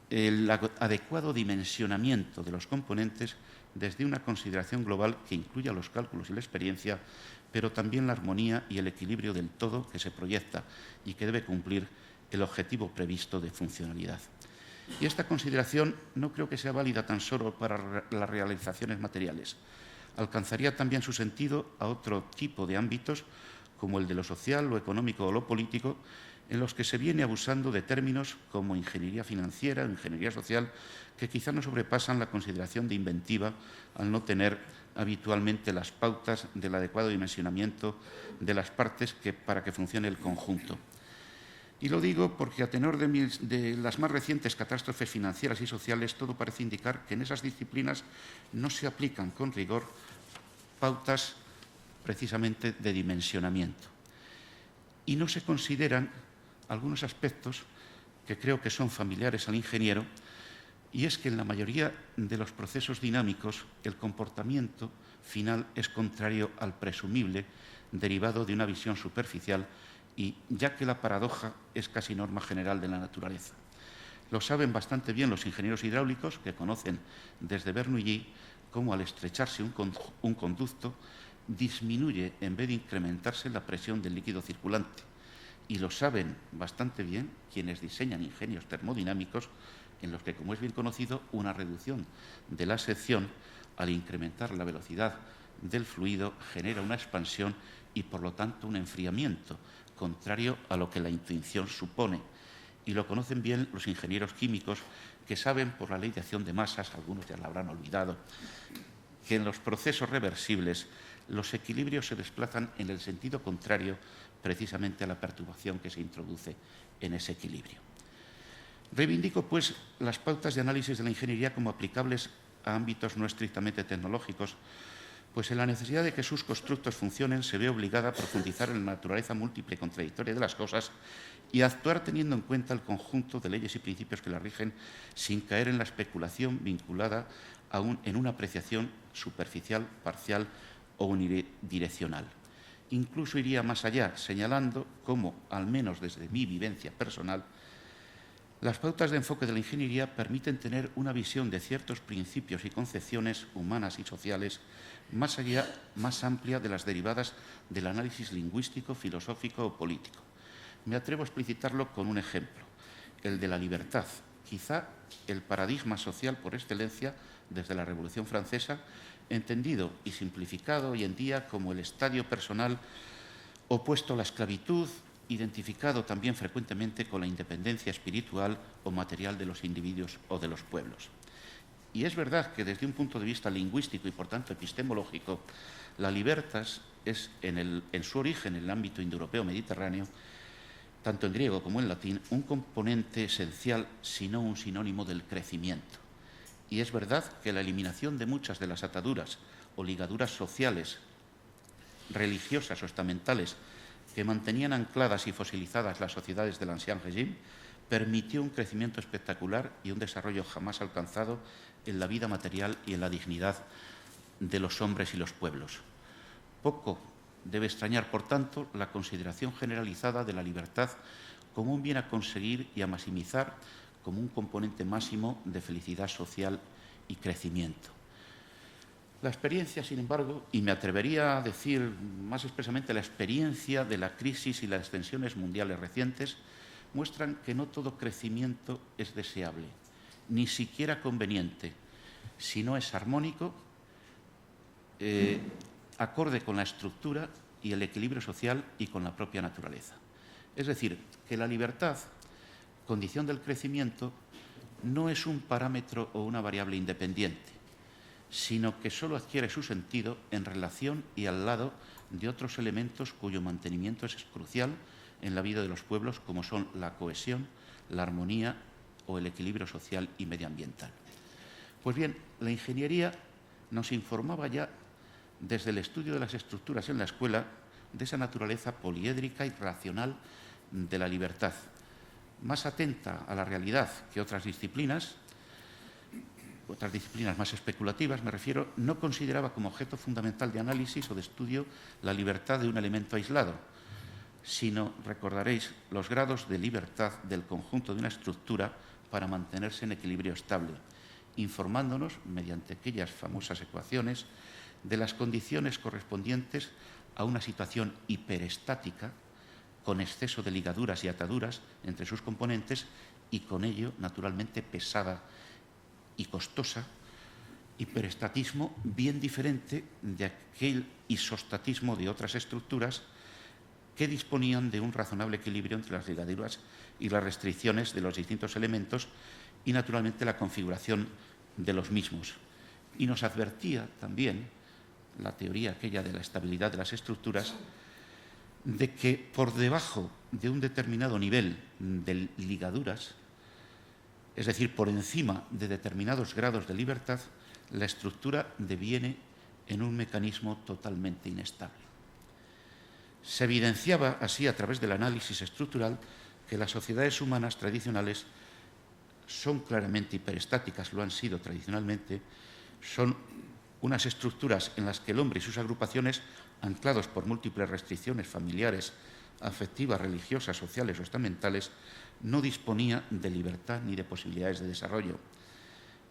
el adecuado dimensionamiento de los componentes desde una consideración global que incluya los cálculos y la experiencia, pero también la armonía y el equilibrio del todo que se proyecta y que debe cumplir el objetivo previsto de funcionalidad. Y esta consideración no creo que sea válida tan solo para las realizaciones materiales. Alcanzaría también su sentido a otro tipo de ámbitos, como el de lo social, lo económico o lo político, en los que se viene abusando de términos como ingeniería financiera o ingeniería social, que quizá no sobrepasan la consideración de inventiva al no tener habitualmente las pautas del adecuado dimensionamiento de las partes para que funcione el conjunto. Y lo digo porque a tenor de las más recientes catástrofes financieras y sociales, todo parece indicar que en esas disciplinas no se aplican con rigor pautas precisamente de dimensionamiento. Y no se consideran algunos aspectos que creo que son familiares al ingeniero, y es que en la mayoría de los procesos dinámicos el comportamiento final es contrario al presumible, derivado de una visión superficial, y ya que la paradoja es casi norma general de la naturaleza. Lo saben bastante bien los ingenieros hidráulicos, que conocen desde Bernoulli cómo al estrecharse un conducto disminuye en vez de incrementarse la presión del líquido circulante. Y lo saben bastante bien quienes diseñan ingenios termodinámicos, en los que, como es bien conocido, una reducción de la sección al incrementar la velocidad del fluido genera una expansión y, por lo tanto, un enfriamiento, contrario a lo que la intuición supone. Y lo conocen bien los ingenieros químicos, que saben por la ley de acción de masas, algunos ya la habrán olvidado, que en los procesos reversibles los equilibrios se desplazan en el sentido contrario precisamente a la perturbación que se introduce en ese equilibrio. Reivindico, pues, las pautas de análisis de la ingeniería como aplicables a ámbitos no estrictamente tecnológicos, pues en la necesidad de que sus constructos funcionen se ve obligada a profundizar en la naturaleza múltiple y contradictoria de las cosas y a actuar teniendo en cuenta el conjunto de leyes y principios que las rigen, sin caer en la especulación vinculada en una apreciación superficial, parcial o unidireccional. Incluso iría más allá, señalando cómo, al menos desde mi vivencia personal, las pautas de enfoque de la ingeniería permiten tener una visión de ciertos principios y concepciones humanas y sociales más allá, más amplia de las derivadas del análisis lingüístico, filosófico o político. Me atrevo a explicitarlo con un ejemplo, el de la libertad, quizá el paradigma social por excelencia desde la Revolución Francesa, entendido y simplificado hoy en día como el estadio personal opuesto a la esclavitud, identificado también frecuentemente con la independencia espiritual o material de los individuos o de los pueblos. Y es verdad que desde un punto de vista lingüístico y por tanto epistemológico, la libertas es en su origen en el ámbito indoeuropeo mediterráneo, tanto en griego como en latín, un componente esencial, si no un sinónimo del crecimiento. Y es verdad que la eliminación de muchas de las ataduras o ligaduras sociales, religiosas o estamentales que mantenían ancladas y fosilizadas las sociedades del ancien régime, permitió un crecimiento espectacular y un desarrollo jamás alcanzado en la vida material y en la dignidad de los hombres y los pueblos. Poco debe extrañar, por tanto, la consideración generalizada de la libertad como un bien a conseguir y a maximizar como un componente máximo de felicidad social y crecimiento. La experiencia, sin embargo, y me atrevería a decir más expresamente la experiencia de la crisis y las tensiones mundiales recientes, muestran que no todo crecimiento es deseable, ni siquiera conveniente, si no es armónico, acorde con la estructura y el equilibrio social y con la propia naturaleza. Es decir, que la libertad, condición del crecimiento, no es un parámetro o una variable independiente, sino que solo adquiere su sentido en relación y al lado de otros elementos cuyo mantenimiento es crucial en la vida de los pueblos, como son la cohesión, la armonía o el equilibrio social y medioambiental. Pues bien, la ingeniería nos informaba ya desde el estudio de las estructuras en la escuela de esa naturaleza poliédrica y racional de la libertad, más atenta a la realidad que otras disciplinas más especulativas, me refiero, no consideraba como objeto fundamental de análisis o de estudio la libertad de un elemento aislado, sino, recordaréis, los grados de libertad del conjunto de una estructura para mantenerse en equilibrio estable, informándonos, mediante aquellas famosas ecuaciones, de las condiciones correspondientes a una situación hiperestática, con exceso de ligaduras y ataduras entre sus componentes y con ello, naturalmente, pesada y costosa, hiperestatismo bien diferente de aquel isostatismo de otras estructuras que disponían de un razonable equilibrio entre las ligaduras y las restricciones de los distintos elementos y, naturalmente, la configuración de los mismos. Y nos advertía también la teoría aquella de la estabilidad de las estructuras, de que por debajo de un determinado nivel de ligaduras, es decir, por encima de determinados grados de libertad, la estructura deviene en un mecanismo totalmente inestable. Se evidenciaba así a través del análisis estructural que las sociedades humanas tradicionales son claramente hiperestáticas, lo han sido tradicionalmente, son unas estructuras en las que el hombre y sus agrupaciones, anclados por múltiples restricciones familiares, afectivas, religiosas, sociales o estamentales, no disponía de libertad ni de posibilidades de desarrollo.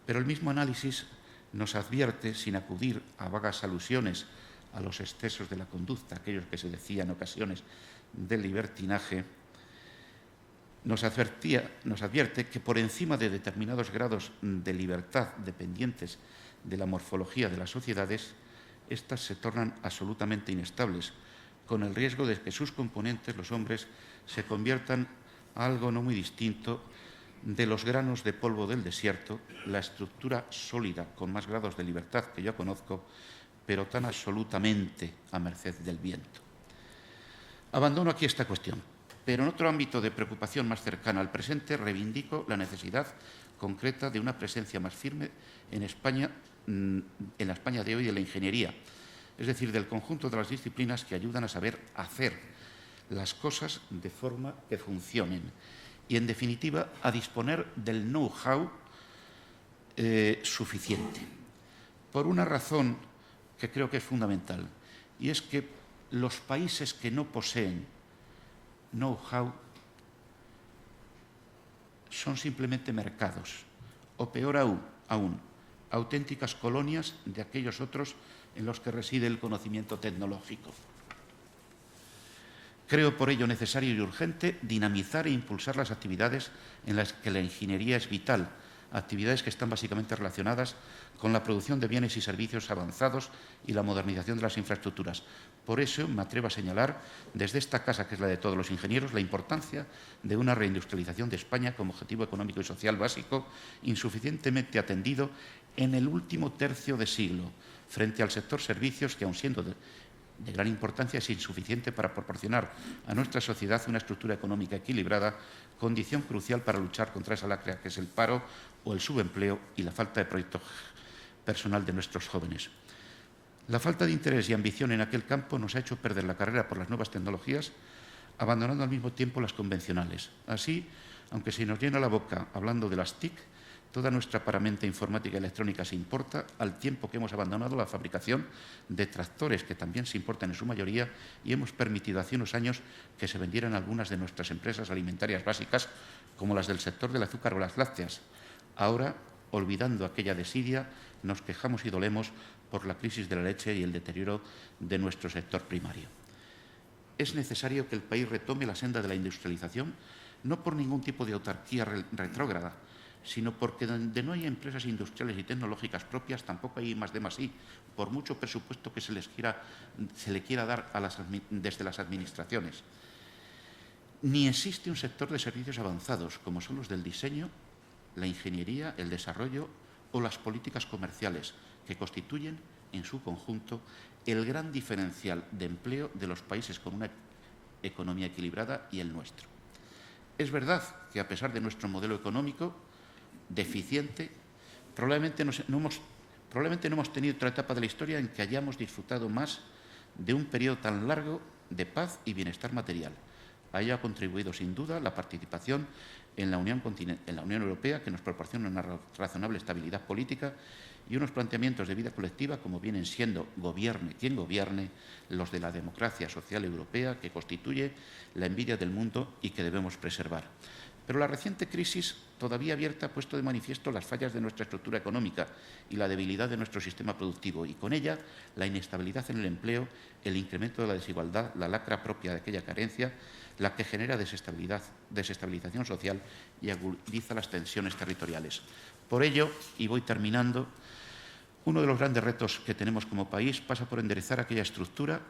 Pero el mismo análisis nos advierte, sin acudir a vagas alusiones a los excesos de la conducta, aquellos que se decía en ocasiones del libertinaje, nos advierte que por encima de determinados grados de libertad dependientes de la morfología de las sociedades, éstas se tornan absolutamente inestables, con el riesgo de que sus componentes, los hombres, se conviertan a algo no muy distinto de los granos de polvo del desierto, la estructura sólida con más grados de libertad que yo conozco, pero tan absolutamente a merced del viento. Abandono aquí esta cuestión, pero en otro ámbito de preocupación más cercana al presente reivindico la necesidad concreta de una presencia más firme en España, en la España de hoy, de la ingeniería, es decir, del conjunto de las disciplinas que ayudan a saber hacer las cosas de forma que funcionen y, en definitiva, a disponer del know-how suficiente. Por una razón que creo que es fundamental, y es que los países que no poseen know-how son simplemente mercados, o peor aún, auténticas colonias de aquellos otros en los que reside el conocimiento tecnológico. Creo por ello necesario y urgente dinamizar e impulsar las actividades en las que la ingeniería es vital, actividades que están básicamente relacionadas con la producción de bienes y servicios avanzados y la modernización de las infraestructuras. Por eso me atrevo a señalar desde esta casa, que es la de todos los ingenieros, la importancia de una reindustrialización de España como objetivo económico y social básico, insuficientemente atendido en el último tercio de siglo, frente al sector servicios que, aun siendo de gran importancia, es insuficiente para proporcionar a nuestra sociedad una estructura económica equilibrada, condición crucial para luchar contra esa lacra que es el paro o el subempleo y la falta de proyecto personal de nuestros jóvenes. La falta de interés y ambición en aquel campo nos ha hecho perder la carrera por las nuevas tecnologías, abandonando al mismo tiempo las convencionales. Así, aunque se nos llena la boca hablando de las TIC, toda nuestra paramenta informática y electrónica se importa, al tiempo que hemos abandonado la fabricación de tractores, que también se importan en su mayoría, y hemos permitido hace unos años que se vendieran algunas de nuestras empresas alimentarias básicas, como las del sector del azúcar o las lácteas. Ahora, olvidando aquella desidia, nos quejamos y dolemos por la crisis de la leche y el deterioro de nuestro sector primario. Es necesario que el país retome la senda de la industrialización, no por ningún tipo de autarquía retrógrada, sino porque donde no hay empresas industriales y tecnológicas propias, tampoco hay I+D+I, por mucho presupuesto que se le quiera dar desde las administraciones. Ni existe un sector de servicios avanzados, como son los del diseño, la ingeniería, el desarrollo o las políticas comerciales, que constituyen, en su conjunto, el gran diferencial de empleo de los países con una economía equilibrada y el nuestro. Es verdad que, a pesar de nuestro modelo económico deficiente, probablemente no hemos tenido otra etapa de la historia en que hayamos disfrutado más de un periodo tan largo de paz y bienestar material. A ello ha contribuido, sin duda, la participación en la Unión Europea, que nos proporciona una razonable estabilidad política y unos planteamientos de vida colectiva, como vienen siendo, gobierne quien gobierne, los de la democracia social europea, que constituye la envidia del mundo y que debemos preservar. Pero la reciente crisis todavía abierta ha puesto de manifiesto las fallas de nuestra estructura económica y la debilidad de nuestro sistema productivo, y con ella la inestabilidad en el empleo, el incremento de la desigualdad, la lacra propia de aquella carencia, la que genera desestabilización social y agudiza las tensiones territoriales. Por ello, y voy terminando, uno de los grandes retos que tenemos como país pasa por enderezar aquella estructura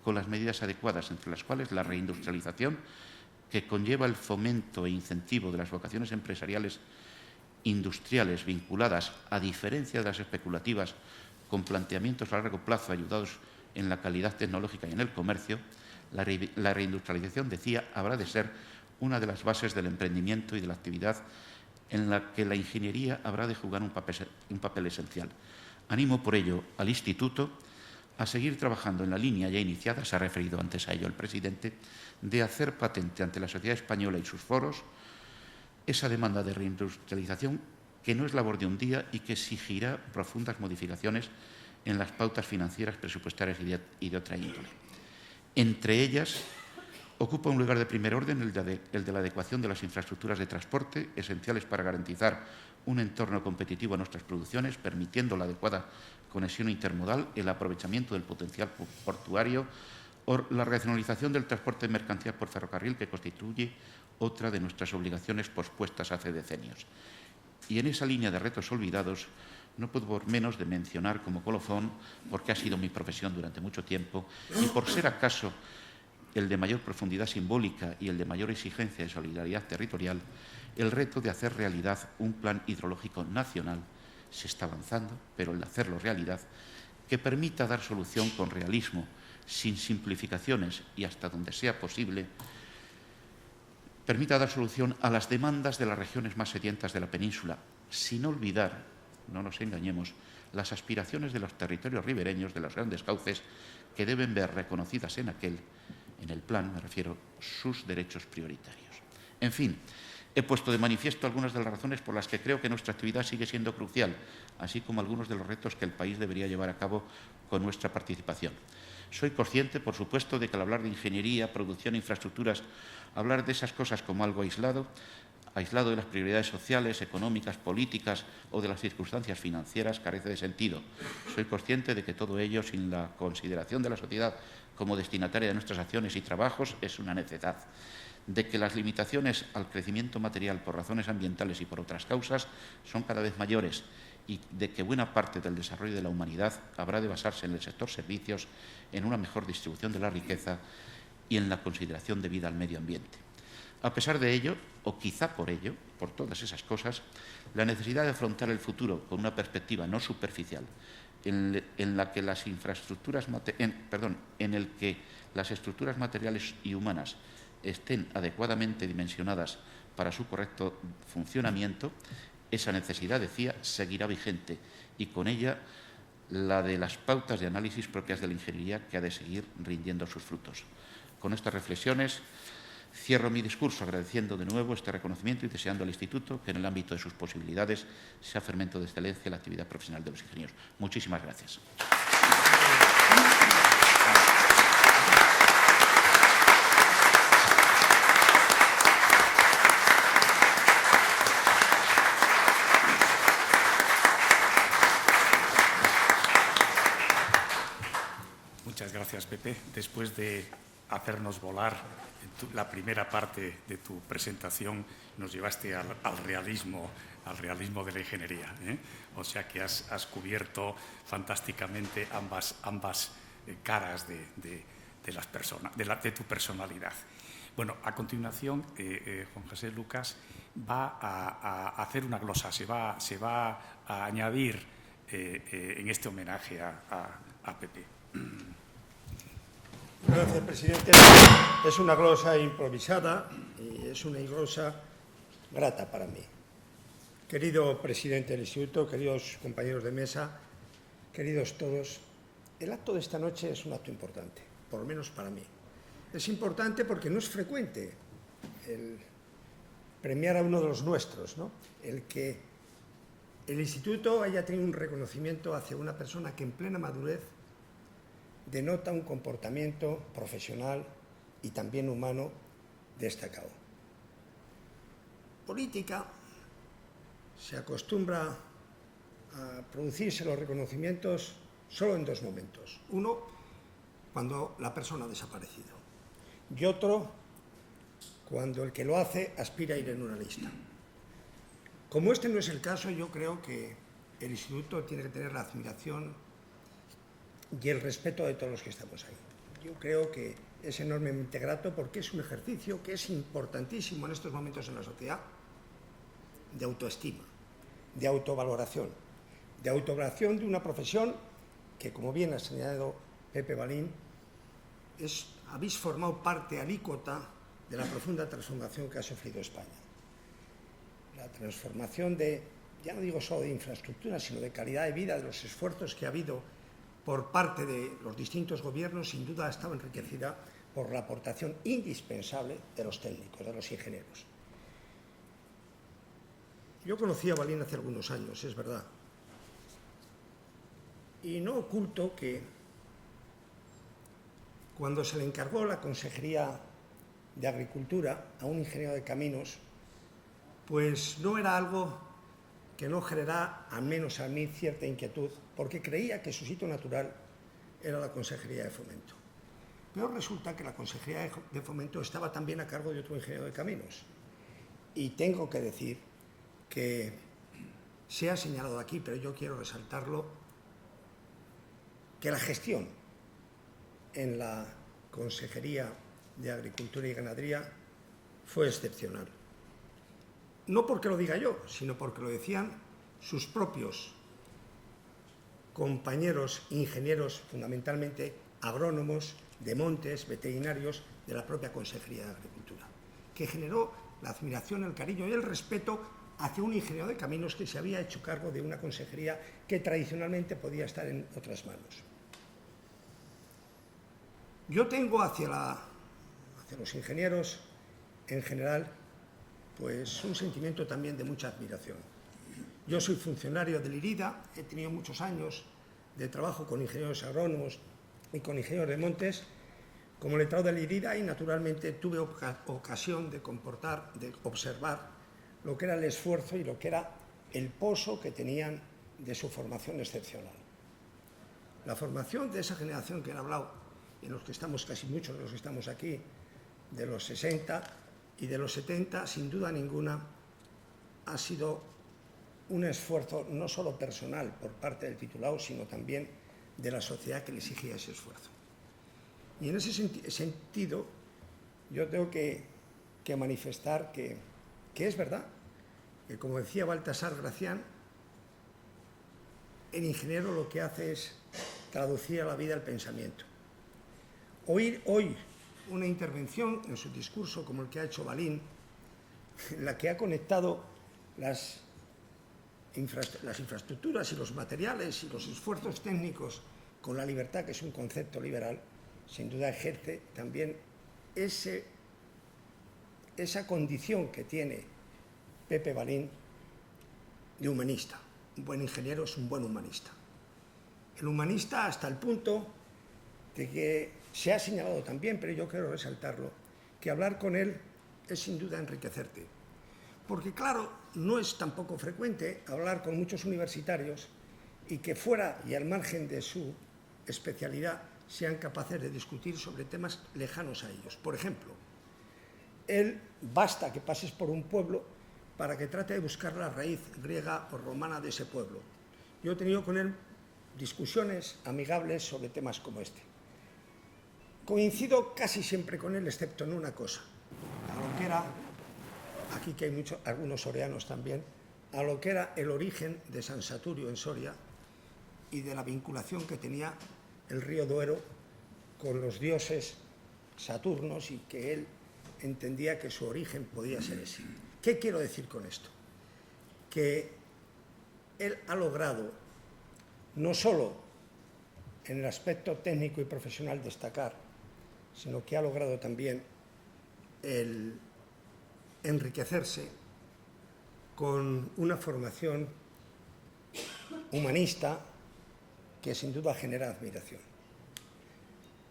con las medidas adecuadas, entre las cuales la reindustrialización, que conlleva el fomento e incentivo de las vocaciones empresariales industriales vinculadas, a diferencia de las especulativas, con planteamientos a largo plazo ayudados en la calidad tecnológica y en el comercio. La reindustrialización, decía, habrá de ser una de las bases del emprendimiento y de la actividad en la que la ingeniería habrá de jugar un papel esencial. Animo, por ello, al Instituto a seguir trabajando en la línea ya iniciada, se ha referido antes a ello el presidente, de hacer patente ante la sociedad española y sus foros esa demanda de reindustrialización, que no es labor de un día y que exigirá profundas modificaciones en las pautas financieras, presupuestarias y de otra índole. Entre ellas, ocupa un lugar de primer orden el de la adecuación de las infraestructuras de transporte, esenciales para garantizar un entorno competitivo a nuestras producciones, permitiendo la adecuada conexión intermodal, el aprovechamiento del potencial portuario o la racionalización del transporte de mercancías por ferrocarril, que constituye otra de nuestras obligaciones pospuestas hace decenios. Y en esa línea de retos olvidados, no puedo por menos de mencionar como colofón, porque ha sido mi profesión durante mucho tiempo, y por ser acaso el de mayor profundidad simbólica y el de mayor exigencia de solidaridad territorial, el reto de hacer realidad un plan hidrológico nacional. Se está avanzando, pero el de hacerlo realidad, que permita dar solución con realismo, sin simplificaciones y hasta donde sea posible, permita dar solución a las demandas de las regiones más sedientas de la península, sin olvidar, no nos engañemos, las aspiraciones de los territorios ribereños de los grandes cauces, que deben ver reconocidas en el plan, me refiero, sus derechos prioritarios. En fin, he puesto de manifiesto algunas de las razones por las que creo que nuestra actividad sigue siendo crucial, así como algunos de los retos que el país debería llevar a cabo con nuestra participación. Soy consciente, por supuesto, de que al hablar de ingeniería, producción e infraestructuras, hablar de esas cosas como algo aislado de las prioridades sociales, económicas, políticas o de las circunstancias financieras, carece de sentido. Soy consciente de que todo ello, sin la consideración de la sociedad como destinataria de nuestras acciones y trabajos, es una necedad. De que las limitaciones al crecimiento material por razones ambientales y por otras causas son cada vez mayores, y de que buena parte del desarrollo de la humanidad habrá de basarse en el sector servicios, en una mejor distribución de la riqueza y en la consideración debida al medio ambiente. A pesar de ello, o quizá por ello, por todas esas cosas, la necesidad de afrontar el futuro con una perspectiva no superficial, en el que las estructuras materiales y humanas estén adecuadamente dimensionadas para su correcto funcionamiento, esa necesidad, decía, seguirá vigente, y con ella la de las pautas de análisis propias de la ingeniería, que ha de seguir rindiendo sus frutos. Con estas reflexiones cierro mi discurso agradeciendo de nuevo este reconocimiento y deseando al Instituto que en el ámbito de sus posibilidades sea fermento de excelencia en la actividad profesional de los ingenieros. Muchísimas gracias. Muchas gracias, Pepe. Después de hacernos volar la primera parte de tu presentación, nos llevaste al realismo de la ingeniería, ¿eh? O sea que has cubierto fantásticamente ambas caras de tu personalidad. Bueno, a continuación, Juan José Lucas va a hacer una glosa, se va a añadir en este homenaje a Pepe. Gracias, presidente. Es una glosa improvisada y es una glosa grata para mí. Querido presidente del Instituto, queridos compañeros de mesa, queridos todos, el acto de esta noche es un acto importante, por lo menos para mí. Es importante porque no es frecuente el premiar a uno de los nuestros, ¿no? El que el Instituto haya tenido un reconocimiento hacia una persona que en plena madurez denota un comportamiento profesional y también humano destacado. Política se acostumbra a producirse los reconocimientos solo en dos momentos. Uno, cuando la persona ha desaparecido, y otro, cuando el que lo hace aspira a ir en una lista. Como este no es el caso, yo creo que el Instituto tiene que tener la admiración y el respeto de todos los que estamos ahí. Yo creo que es enormemente grato porque es un ejercicio que es importantísimo en estos momentos en la sociedad, de autoestima, de autovaloración de una profesión que, como bien ha señalado Pepe Balín, habéis formado parte alícuota de la profunda transformación que ha sufrido España. La transformación ya no digo solo de infraestructura, sino de calidad de vida, de los esfuerzos que ha habido por parte de los distintos gobiernos, sin duda ha estado enriquecida por la aportación indispensable de los técnicos, de los ingenieros. Yo conocí a Balín hace algunos años, es verdad, y no oculto que cuando se le encargó la Consejería de Agricultura a un ingeniero de caminos, pues no era algo que no generara, al menos a mí, cierta inquietud, porque creía que su sitio natural era la Consejería de Fomento. Pero resulta que la Consejería de Fomento estaba también a cargo de otro ingeniero de caminos. Y tengo que decir que se ha señalado aquí, pero yo quiero resaltarlo, que la gestión en la Consejería de Agricultura y Ganadería fue excepcional. No porque lo diga yo, sino porque lo decían sus propios compañeros ingenieros, fundamentalmente agrónomos de montes, veterinarios de la propia Consejería de Agricultura, que generó la admiración, el cariño y el respeto hacia un ingeniero de caminos que se había hecho cargo de una consejería que tradicionalmente podía estar en otras manos. Yo tengo hacia los ingenieros en general pues un sentimiento también de mucha admiración. Yo soy funcionario del IRIDA, he tenido muchos años de trabajo con ingenieros agrónomos y con ingenieros de montes como letrado del IRIDA y naturalmente tuve ocasión de observar lo que era el esfuerzo y lo que era el pozo que tenían de su formación excepcional. La formación de esa generación que han hablado, en los que estamos casi muchos de los que estamos aquí, de los 60 y de los 70, sin duda ninguna, ha sido un esfuerzo no solo personal por parte del titulado, sino también de la sociedad que le exigía ese esfuerzo. Y en ese sentido, yo tengo que manifestar que es verdad, que como decía Baltasar Gracián, el ingeniero lo que hace es traducir a la vida el pensamiento. Oír hoy una intervención en su discurso como el que ha hecho Balín, en la que ha conectado las infraestructuras y los materiales y los esfuerzos técnicos con la libertad, que es un concepto liberal, sin duda ejerce también esa condición que tiene Pepe Balín de humanista. Un buen ingeniero es un buen humanista. El humanista hasta el punto de que se ha señalado también, pero yo quiero resaltarlo, que hablar con él es sin duda enriquecerte. Porque claro, no es tampoco frecuente hablar con muchos universitarios y que fuera y al margen de su especialidad sean capaces de discutir sobre temas lejanos a ellos. Por ejemplo, él basta que pases por un pueblo para que trate de buscar la raíz griega o romana de ese pueblo. Yo he tenido con él discusiones amigables sobre temas como este. Coincido casi siempre con él, excepto en una cosa, a lo que era, aquí que hay algunos sorianos también, a lo que era el origen de San Saturio en Soria y de la vinculación que tenía el río Duero con los dioses saturnos y que él entendía que su origen podía ser ese. ¿Qué quiero decir con esto? Que él ha logrado no solo en el aspecto técnico y profesional destacar, sino que ha logrado también el enriquecerse con una formación humanista que sin duda genera admiración.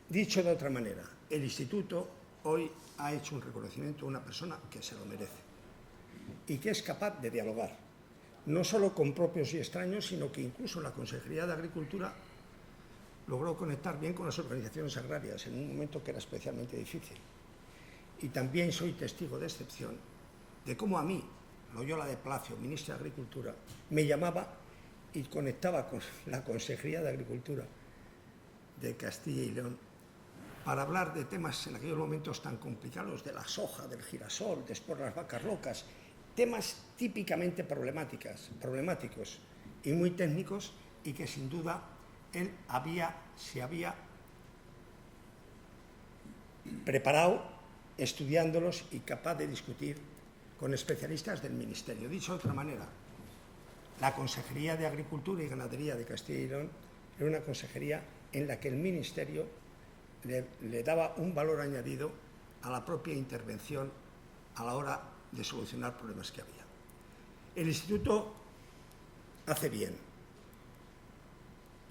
Dicho de otra manera, el Instituto hoy ha hecho un reconocimiento a una persona que se lo merece y que es capaz de dialogar, no solo con propios y extraños, sino que incluso la Consejería de Agricultura logró conectar bien con las organizaciones agrarias en un momento que era especialmente difícil. Y también soy testigo de excepción de cómo a mí, Loyola de Palacio, ministra de Agricultura, me llamaba y conectaba con la Consejería de Agricultura de Castilla y León para hablar de temas en aquellos momentos tan complicados, de la soja, del girasol, después las vacas locas, temas típicamente problemáticos y muy técnicos, y que sin duda él se había preparado estudiándolos y capaz de discutir con especialistas del Ministerio. Dicho de otra manera, la Consejería de Agricultura y Ganadería de Castilla y León era una consejería en la que el Ministerio le daba un valor añadido a la propia intervención a la hora de solucionar problemas que había. El Instituto hace bien,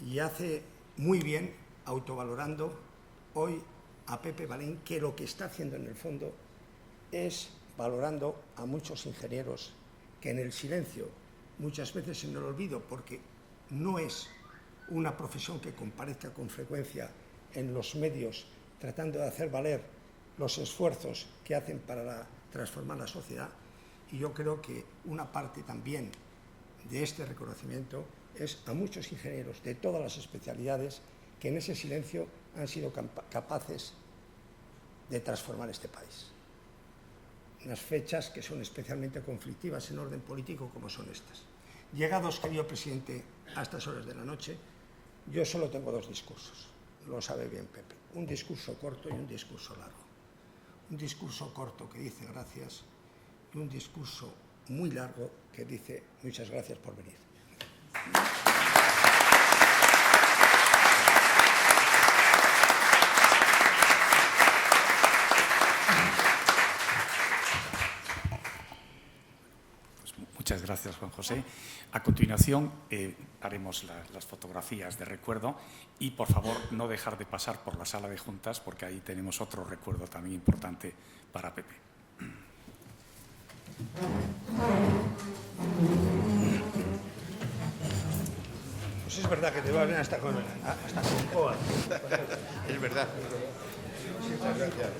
y hace muy bien autovalorando hoy a Pepe Balín, que lo que está haciendo en el fondo es valorando a muchos ingenieros que en el silencio, muchas veces en el olvido, porque no es una profesión que comparezca con frecuencia en los medios tratando de hacer valer los esfuerzos que hacen para transformar la sociedad. Y yo creo que una parte también de este reconocimiento es a muchos ingenieros de todas las especialidades que en ese silencio han sido capaces de transformar este país. Unas fechas que son especialmente conflictivas en orden político como son estas. Llegados, querido presidente, a estas horas de la noche, yo solo tengo dos discursos. Lo sabe bien Pepe. Un discurso corto y un discurso largo. Un discurso corto que dice gracias y un discurso muy largo que dice muchas gracias por venir. Muchas gracias, Juan José. A continuación haremos las fotografías de recuerdo y, por favor, no dejar de pasar por la sala de juntas porque ahí tenemos otro recuerdo también importante para Pepe. Pues es verdad que te va bien hasta con coa. Es verdad. Muchas gracias.